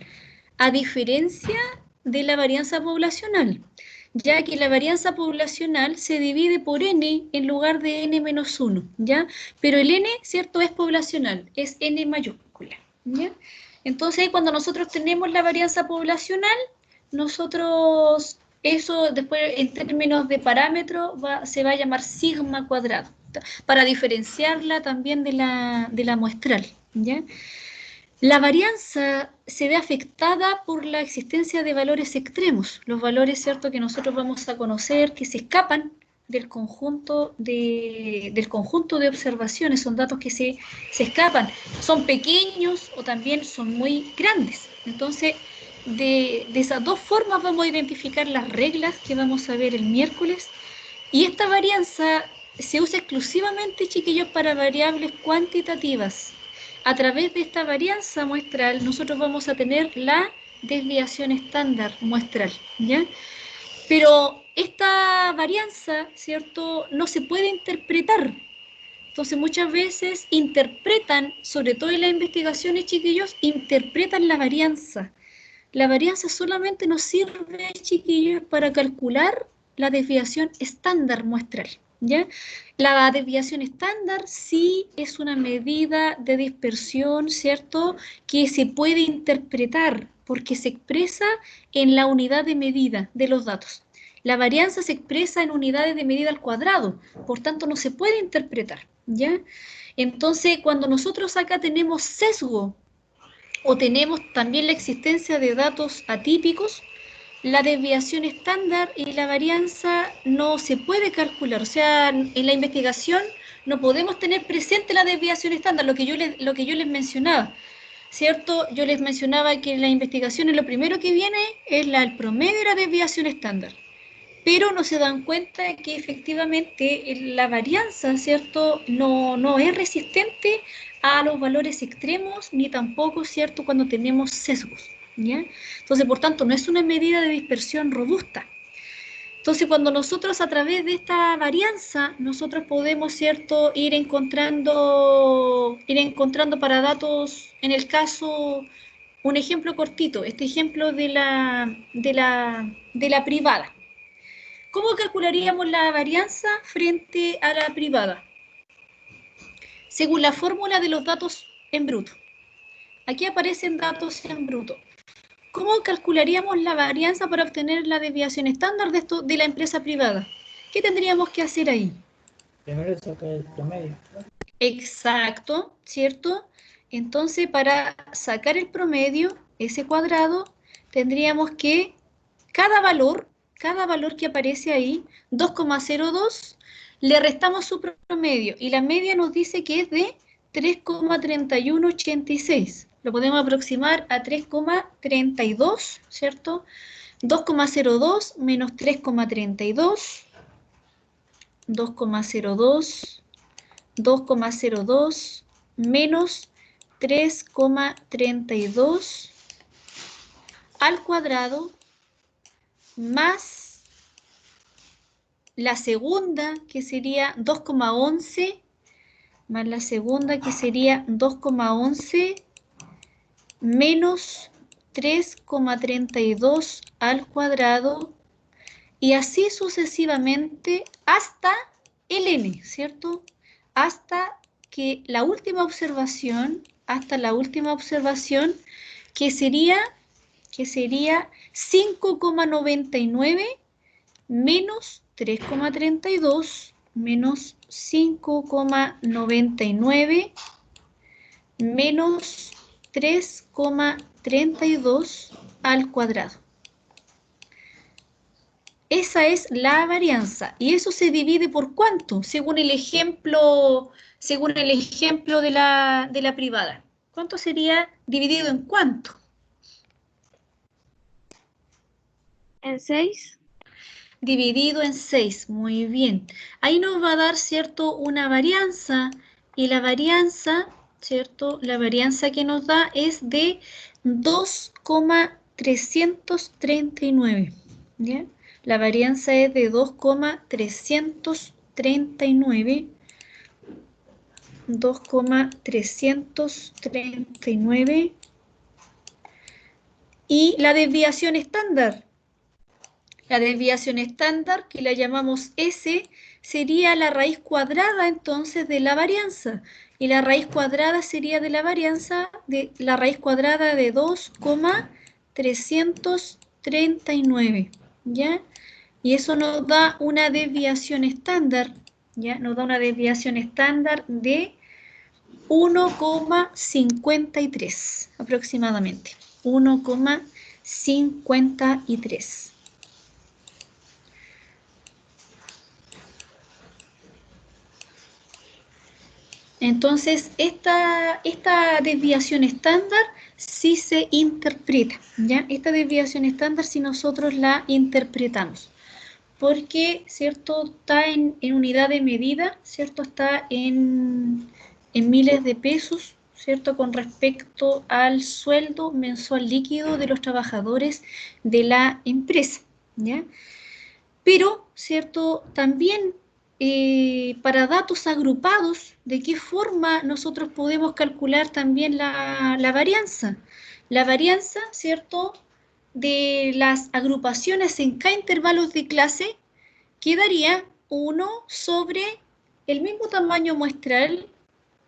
a diferencia de la varianza poblacional, ya que la varianza poblacional se divide por n en lugar de n menos 1, ¿ya? Pero el n, ¿cierto?, es poblacional, es n mayúscula, ¿ya? Entonces, cuando nosotros tenemos la varianza poblacional, nosotros, eso después en términos de parámetro, se va a llamar sigma cuadrado, para diferenciarla también de la muestral, ¿ya? La varianza se ve afectada por la existencia de valores extremos, los valores, ¿cierto?, que nosotros vamos a conocer, que se escapan del conjunto de observaciones, son datos que se escapan, son pequeños o también son muy grandes. Entonces, de esas dos formas vamos a identificar las reglas que vamos a ver el miércoles, y esta varianza se usa exclusivamente, chiquillos, para variables cuantitativas. A través de esta varianza muestral, nosotros vamos a tener la desviación estándar muestral, ¿ya? Pero esta varianza, ¿cierto?, no se puede interpretar. Entonces, muchas veces interpretan, sobre todo en las investigaciones, chiquillos, interpretan la varianza. La varianza solamente nos sirve, chiquillos, para calcular la desviación estándar muestral, ¿ya? La desviación estándar sí es una medida de dispersión, ¿cierto?, que se puede interpretar porque se expresa en la unidad de medida de los datos. La varianza se expresa en unidades de medida al cuadrado, por tanto no se puede interpretar, ¿ya? Entonces, cuando nosotros acá tenemos sesgo o tenemos también la existencia de datos atípicos, la desviación estándar y la varianza no se puede calcular. O sea, en la investigación no podemos tener presente la desviación estándar, lo que yo les mencionaba, ¿cierto? Yo les mencionaba que en la investigación lo primero que viene es el promedio de la desviación estándar, pero no se dan cuenta que efectivamente la varianza, ¿cierto?, no es resistente a los valores extremos, ni tampoco, ¿cierto?, cuando tenemos sesgos, ¿ya? Entonces, por tanto, no es una medida de dispersión robusta. Entonces, cuando nosotros a través de esta varianza, nosotros podemos, ¿cierto?, ir encontrando para datos, en el caso, un ejemplo cortito, este ejemplo de la privada. ¿Cómo calcularíamos la varianza frente a la privada? Según la fórmula de los datos en bruto. Aquí aparecen datos en bruto. ¿Cómo calcularíamos la varianza para obtener la desviación estándar de la empresa privada? ¿Qué tendríamos que hacer ahí? Primero sacar el promedio. Exacto, ¿cierto? Entonces, para sacar el promedio, ese cuadrado, tendríamos que cada valor que aparece ahí, 2,02, le restamos su promedio y la media nos dice que es de 3,3186. Lo podemos aproximar a 3,32, ¿cierto? 2,02 menos 3,32, 2,02, 2,02 menos 3,32 al cuadrado más la segunda, que sería 2,11, más la segunda, que sería 2,11 menos 3,32 al cuadrado, y así sucesivamente hasta el n, ¿cierto? Hasta la última observación, que sería 5,99 menos 3,32 menos 5,99 menos 3,32 32 al cuadrado. Esa es la varianza. ¿Y eso se divide por cuánto? Según el ejemplo de la privada. ¿Cuánto sería dividido en cuánto? En 6. Dividido en 6. Muy bien. Ahí nos va a dar, ¿cierto?, una varianza. Y la varianza, ¿cierto? La varianza que nos da es de 2,339. ¿Bien? La varianza es de 2,339. 2,339. Y la desviación estándar. La desviación estándar, que la llamamos S, sería la raíz cuadrada entonces de la varianza. Y la raíz cuadrada sería de la varianza de la raíz cuadrada de 2,339. ¿Ya? Y eso nos da una desviación estándar. ¿Ya? Nos da una desviación estándar de 1,53 aproximadamente. 1,53. Entonces, esta desviación estándar sí se interpreta, ¿ya? Esta desviación estándar si nosotros la interpretamos, porque, ¿cierto?, está en unidad de medida, ¿cierto?, está en miles de pesos, ¿cierto?, con respecto al sueldo mensual líquido de los trabajadores de la empresa, ¿ya? Pero, ¿cierto?, también para datos agrupados, ¿de qué forma nosotros podemos calcular también la varianza? La varianza, ¿cierto?, de las agrupaciones en K intervalos de clase quedaría 1 sobre el mismo tamaño muestral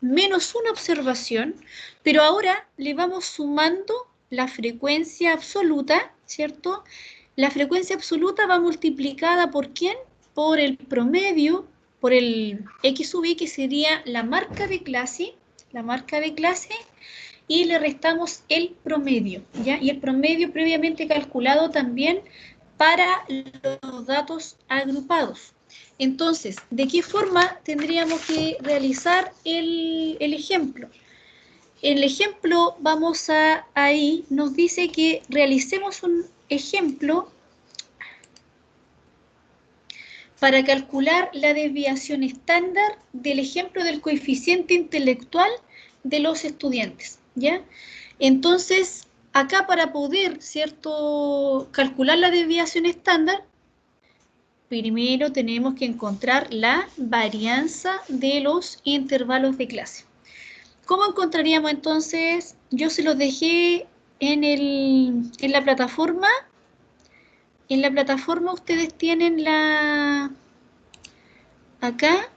menos una observación, pero ahora le vamos sumando la frecuencia absoluta, ¿cierto? La frecuencia absoluta va multiplicada ¿por quién? Por el promedio, por el X sub I, que sería la marca de clase, y le restamos el promedio, ¿ya? Y el promedio previamente calculado también para los datos agrupados. Entonces, ¿de qué forma tendríamos que realizar el ejemplo? El ejemplo, ahí nos dice que realicemos un ejemplo para calcular la desviación estándar del ejemplo del coeficiente intelectual de los estudiantes, ¿ya? Entonces, acá para poder, ¿cierto?, calcular la desviación estándar, primero tenemos que encontrar la varianza de los intervalos de clase. ¿Cómo encontraríamos entonces? Yo se los dejé en la plataforma. En la plataforma ustedes tienen acá,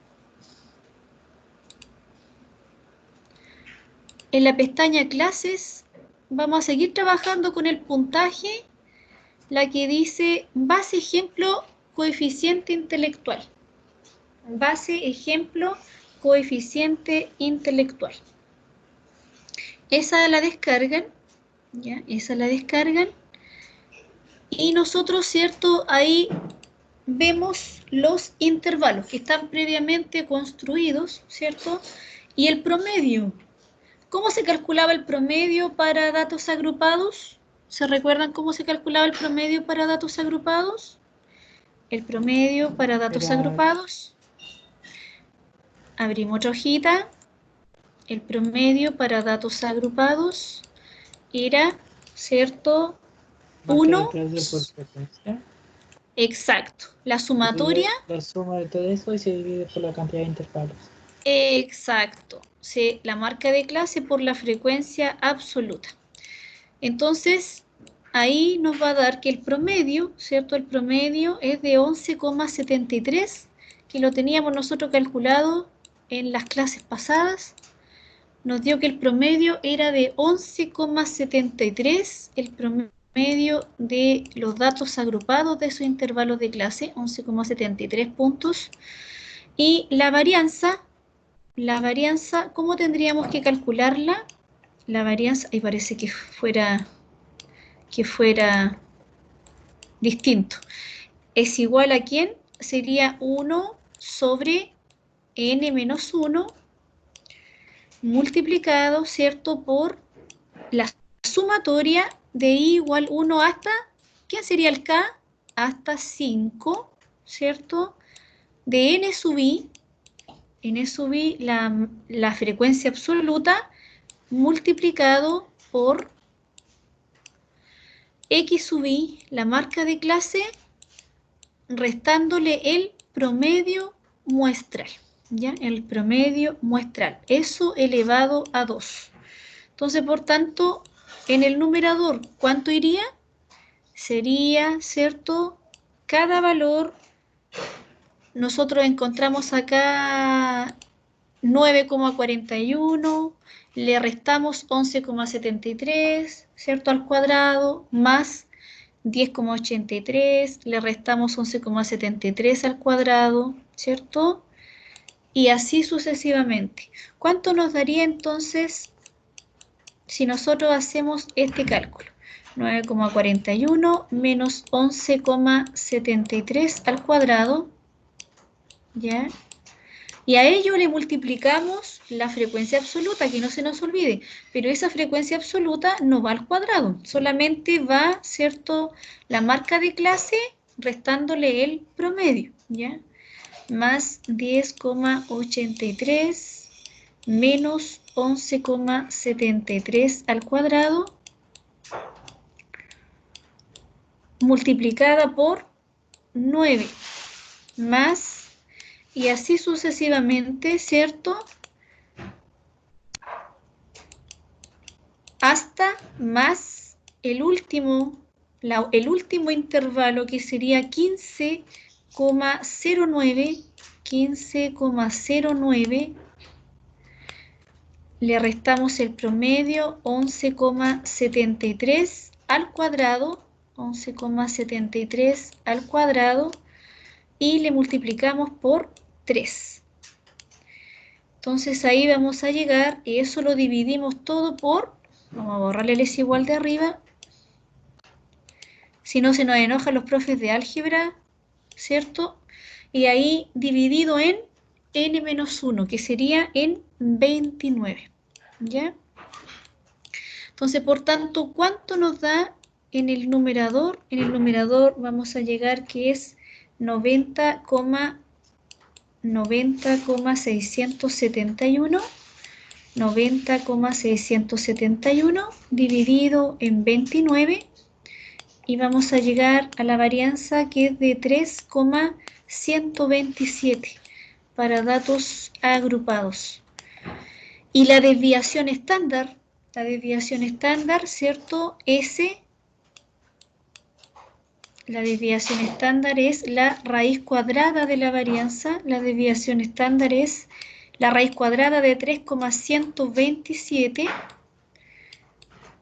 en la pestaña clases, vamos a seguir trabajando con el puntaje, la que dice base ejemplo coeficiente intelectual. Base ejemplo coeficiente intelectual. Esa la descargan, ¿ya? Esa la descargan. Y nosotros, ¿cierto?, ahí vemos los intervalos que están previamente construidos, ¿cierto? Y el promedio. ¿Cómo se calculaba el promedio para datos agrupados? ¿Se recuerdan cómo se calculaba el promedio para datos agrupados? El promedio para datos agrupados. Abrimos otra hojita. El promedio para datos agrupados era, ¿cierto?, 1. Exacto. La sumatoria. La suma de todo eso y se divide por la cantidad de intervalos. Exacto. La marca de clase por la frecuencia absoluta. Entonces, ahí nos va a dar que el promedio, ¿cierto? El promedio es de 11,73, que lo teníamos nosotros calculado en las clases pasadas. Nos dio que el promedio era de 11,73, el promedio de los datos agrupados de esos intervalos de clase, 11,73 puntos. Y la varianza, ¿cómo tendríamos que calcularla? la varianza, ahí parece que fuera distinto. Es igual a ¿quién? Sería 1 sobre n menos 1 multiplicado, ¿cierto?, por la sumatoria de i igual 1 hasta, ¿quién sería el k? Hasta 5, ¿cierto?, de n sub i, la frecuencia absoluta, multiplicado por x sub i, la marca de clase, restándole el promedio muestral, ¿ya? El promedio muestral, eso elevado a 2. Entonces, por tanto, en el numerador, ¿cuánto iría? Sería, ¿cierto?, cada valor, nosotros encontramos acá 9,41, le restamos 11,73, ¿cierto?, al cuadrado, más 10,83, le restamos 11,73 al cuadrado, ¿cierto? Y así sucesivamente. ¿Cuánto nos daría entonces si nosotros hacemos este cálculo? 9,41 menos 11,73 al cuadrado, ¿ya? Y a ello le multiplicamos la frecuencia absoluta, que no se nos olvide, pero esa frecuencia absoluta no va al cuadrado, solamente va, ¿cierto?, la marca de clase restándole el promedio, ¿ya? Más 10,83 menos 11,73 al cuadrado, multiplicada por 9, más, y así sucesivamente, ¿cierto?, hasta más el último intervalo, que sería 15,09, le restamos el promedio 11,73 al cuadrado, 11,73 al cuadrado, y le multiplicamos por 3. Entonces ahí vamos a llegar, y eso lo dividimos todo por, vamos a borrarle el es igual de arriba, si no se nos enojan los profes de álgebra, ¿cierto? Y ahí dividido en n-1, que sería en 29, ¿ya? Entonces, por tanto, ¿cuánto nos da en el numerador? En el numerador vamos a llegar que es 90,671 dividido en 29, y vamos a llegar a la varianza que es de 3,127 para datos agrupados. Y la desviación estándar, ¿cierto? La desviación estándar es la raíz cuadrada de la varianza. La desviación estándar es la raíz cuadrada de 3,127,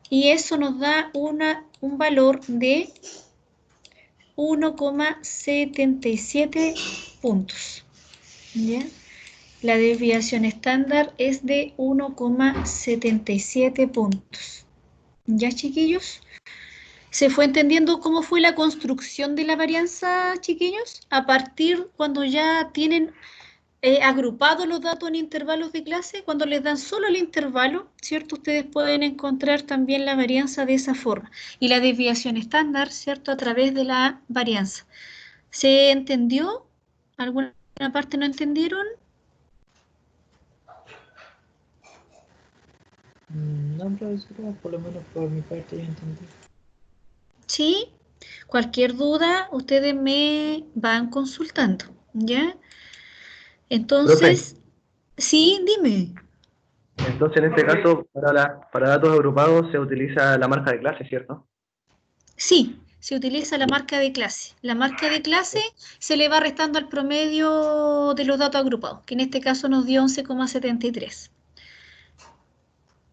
y eso nos da un valor de 1,77 puntos, ¿ya? La desviación estándar es de 1,77 puntos. ¿Ya, chiquillos? ¿Se fue entendiendo cómo fue la construcción de la varianza, chiquillos? A partir cuando ya tienen agrupados los datos en intervalos de clase, cuando les dan solo el intervalo, ¿cierto? Ustedes pueden encontrar también la varianza de esa forma. Y la desviación estándar, ¿cierto? A través de la varianza. ¿Se entendió? ¿Alguna parte no entendieron? No, profesora, por lo menos por mi parte ya entendí. ¿Sí? Cualquier duda, ustedes me van consultando, ¿ya? Entonces, sí, dime. Entonces, en este caso, para datos agrupados se utiliza la marca de clase, ¿cierto? Sí, se utiliza la marca de clase. La marca de clase se le va restando al promedio de los datos agrupados, que en este caso nos dio 11,73.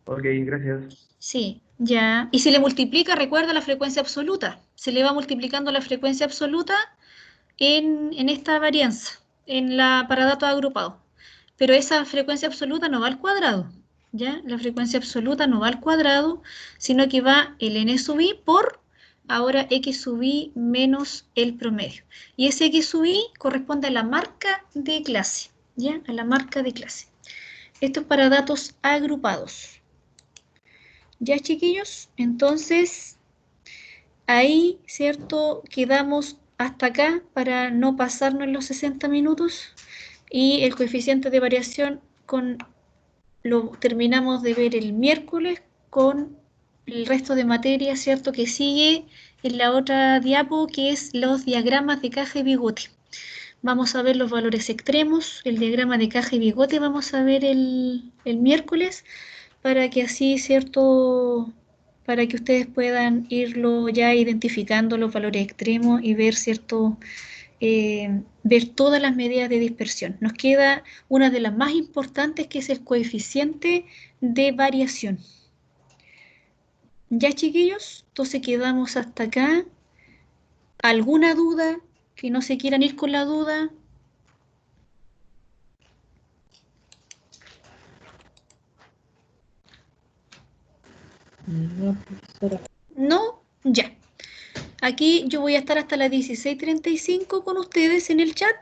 Ok, gracias. Sí, ya. Y si le multiplica, recuerda la frecuencia absoluta. Se le va multiplicando la frecuencia absoluta en esta varianza, para datos agrupados. Pero esa frecuencia absoluta no va al cuadrado, ¿ya? La frecuencia absoluta no va al cuadrado, sino que va el n sub i por ahora x sub i menos el promedio. Y ese x sub i corresponde a la marca de clase, ¿ya? A la marca de clase. Esto es para datos agrupados. ¿Ya, chiquillos? Entonces, ahí, ¿cierto? Quedamos hasta acá para no pasarnos los 60 minutos. Y el coeficiente de variación lo terminamos de ver el miércoles con el resto de materia, ¿cierto? Que sigue en la otra diapo, que es los diagramas de caja y bigote. Vamos a ver los valores extremos, el diagrama de caja y bigote vamos a ver el miércoles, para que así, ¿cierto? Para que ustedes puedan irlo ya identificando los valores extremos y ver, ¿cierto? Ver todas las medidas de dispersión. Nos queda una de las más importantes, que es el coeficiente de variación. ¿Ya, chiquillos? Entonces quedamos hasta acá. ¿Alguna duda? Que no se quieran ir con la duda. No, profesora. ¿No? Ya. Aquí yo voy a estar hasta las 16:35 con ustedes en el chat.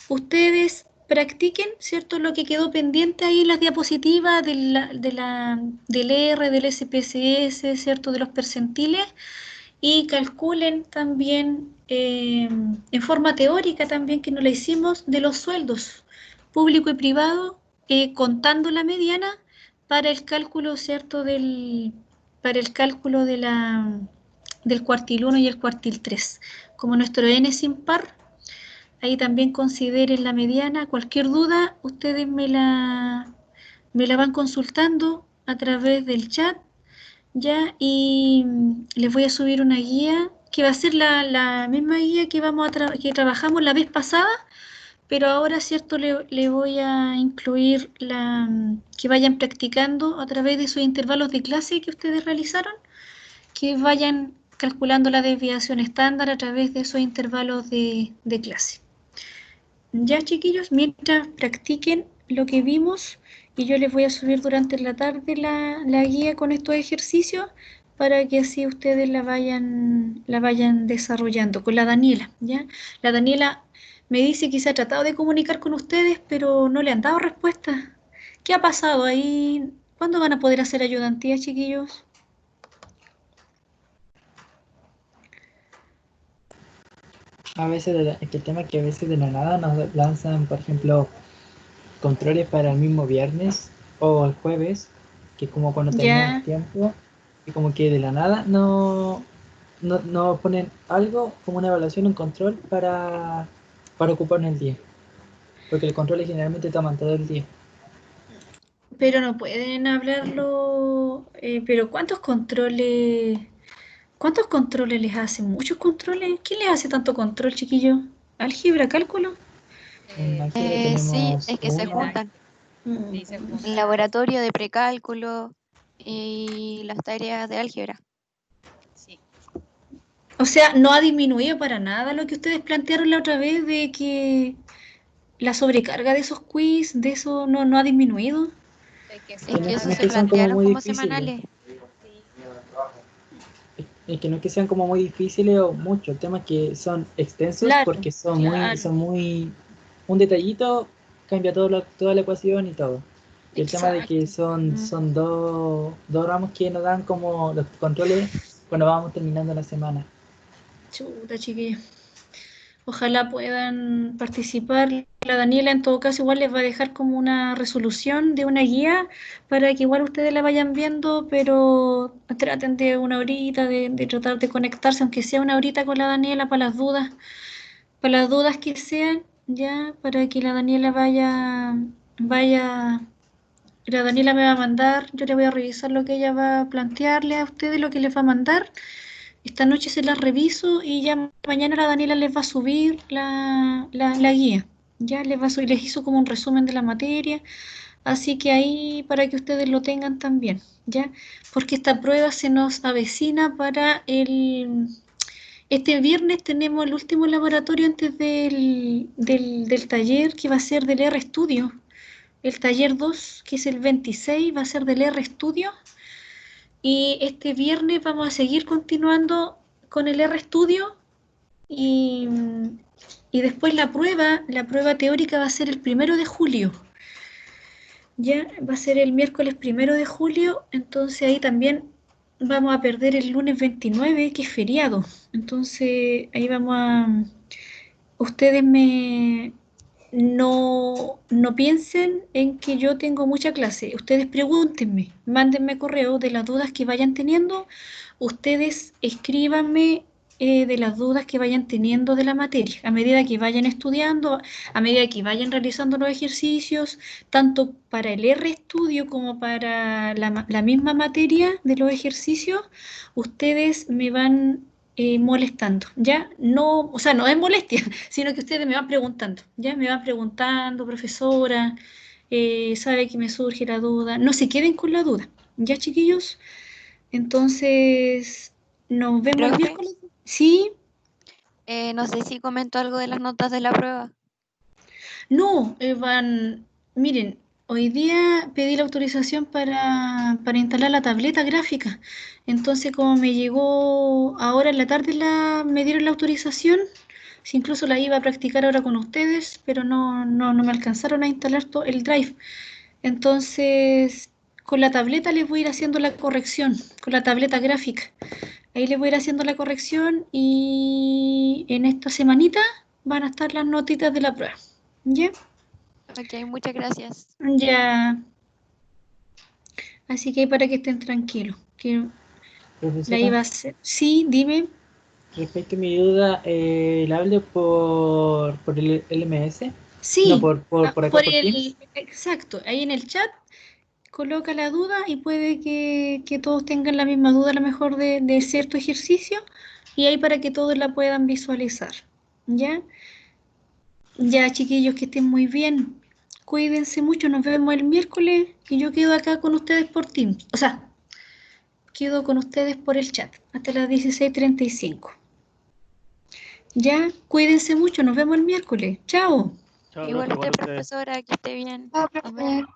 Ustedes practiquen, ¿cierto? Lo que quedó pendiente ahí en las diapositivas del R, del SPSS, ¿cierto? De los percentiles. Y calculen también en forma teórica también, que no la hicimos, de los sueldos público y privado, contando la mediana para el cálculo, ¿cierto? Para el cálculo del cuartil 1 y el cuartil 3. Como nuestro n es impar, ahí también consideren la mediana. Cualquier duda, ustedes me la van consultando a través del chat, ¿ya? Y les voy a subir una guía que va a ser la misma guía que que trabajamos la vez pasada, pero ahora, ¿cierto? Le voy a incluir que vayan practicando a través de sus intervalos de clase que ustedes realizaron, que vayan calculando la desviación estándar a través de esos intervalos de clase. Ya, chiquillos, mientras practiquen lo que vimos, y yo les voy a subir durante la tarde la guía con estos ejercicios, para que así ustedes la vayan desarrollando con la Daniela, ¿ya? La Daniela me dice que se ha tratado de comunicar con ustedes, pero no le han dado respuesta. ¿Qué ha pasado ahí? ¿Cuándo van a poder hacer ayudantías, chiquillos? A veces, es que el tema es que a veces de la nada nos lanzan, por ejemplo, controles para el mismo viernes o el jueves, que es como cuando tenemos Ya, tiempo, y como que de la nada no ponen algo como una evaluación, un control para ocupar en el día. Porque los controles generalmente toman todo el día. pero no pueden hablarlo. Pero ¿cuántos controles les hacen? ¿Muchos controles? ¿Quién les hace tanto control, chiquillo? ¿Álgebra, cálculo? En álgebra Sí, tenemos es que se uno. juntan. Mm. El laboratorio de precálculo y las tareas de álgebra. O sea, no ha disminuido para nada lo que ustedes plantearon la otra vez, de que la sobrecarga de esos quiz, de eso no ha disminuido. Es Que no, que no esos es se que sean como plantearon muy como difíciles. semanales. Es que no es que sean como muy difíciles o mucho. El tema es que son extensos, Claro, porque claro. son muy. Un detallito cambia toda la ecuación y todo. Y el tema de que Exacto. son dos ramos que nos dan como los controles cuando vamos terminando la semana. Chuta, chiquillo. Ojalá puedan participar. La Daniela, en todo caso, igual les va a dejar como una resolución de una guía, para que igual ustedes la vayan viendo, pero traten de una horita, de tratar de conectarse, aunque sea una horita con la Daniela, para las dudas que sean, ya, para que la Daniela la Daniela me va a mandar, yo le voy a revisar lo que ella va a plantearle a ustedes, lo que les va a mandar. Esta noche se las reviso y ya mañana la Daniela les va a subir la guía. Ya les va a subir, les hizo como un resumen de la materia, así que ahí para que ustedes lo tengan también, ¿ya? Porque esta prueba se nos avecina para este viernes. Tenemos el último laboratorio antes del taller, que va a ser del RStudio. El taller 2, que es el 26, va a ser del RStudio. Y este viernes vamos a seguir continuando con el RStudio. Y después la prueba teórica va a ser el 1 de julio. Ya va a ser el miércoles 1 de julio, entonces ahí también vamos a perder el lunes 29, que es feriado. Entonces ahí ustedes no piensen en que yo tengo mucha clase. Ustedes pregúntenme, mándenme correo de las dudas que vayan teniendo. Ustedes escríbanme de las dudas que vayan teniendo de la materia, a medida que vayan estudiando, a medida que vayan realizando los ejercicios, tanto para el RStudio como para la misma materia de los ejercicios, ustedes me van molestando, ¿ya? No, o sea, no es molestia, sino que ustedes me van preguntando, ¿ya? Me van preguntando, profesora, sabe que me surge la duda. No se queden con la duda, ¿ya, chiquillos? Entonces, nos vemos el Profe. miércoles. ¿Sí? No sé si comentó algo de las notas de la prueba. No, miren, hoy día pedí la autorización para instalar la tableta gráfica. Entonces, como me llegó ahora en la tarde, me dieron la autorización. Si incluso la iba a practicar ahora con ustedes, pero no me alcanzaron a instalar todo el drive. Entonces, con la tableta les voy a ir haciendo la corrección, con la tableta gráfica. Ahí les voy a ir haciendo la corrección y en esta semanita van a estar las notitas de la prueba. ¿Ya? Ok, muchas gracias. Ya. Así que para que estén tranquilos, que la Profesora, iba a hacer. Sí, dime. respecto a mi duda, ¿la hablo por el LMS? Sí, No, por acá, por Teams. exacto, ahí en el chat coloca la duda y puede que todos tengan la misma duda a lo mejor de cierto ejercicio y ahí para que todos la puedan visualizar. ¿Ya? Ya, chiquillos, que estén muy bien. Cuídense mucho, nos vemos el miércoles y yo quedo acá con ustedes por Teams. O sea, quedo con ustedes por el chat hasta las 16:35. Ya, cuídense mucho, nos vemos el miércoles. Chao. Chao, Igual profe, usted, igual usted. profesora, que esté bien. Chao, Nos profe. vemos.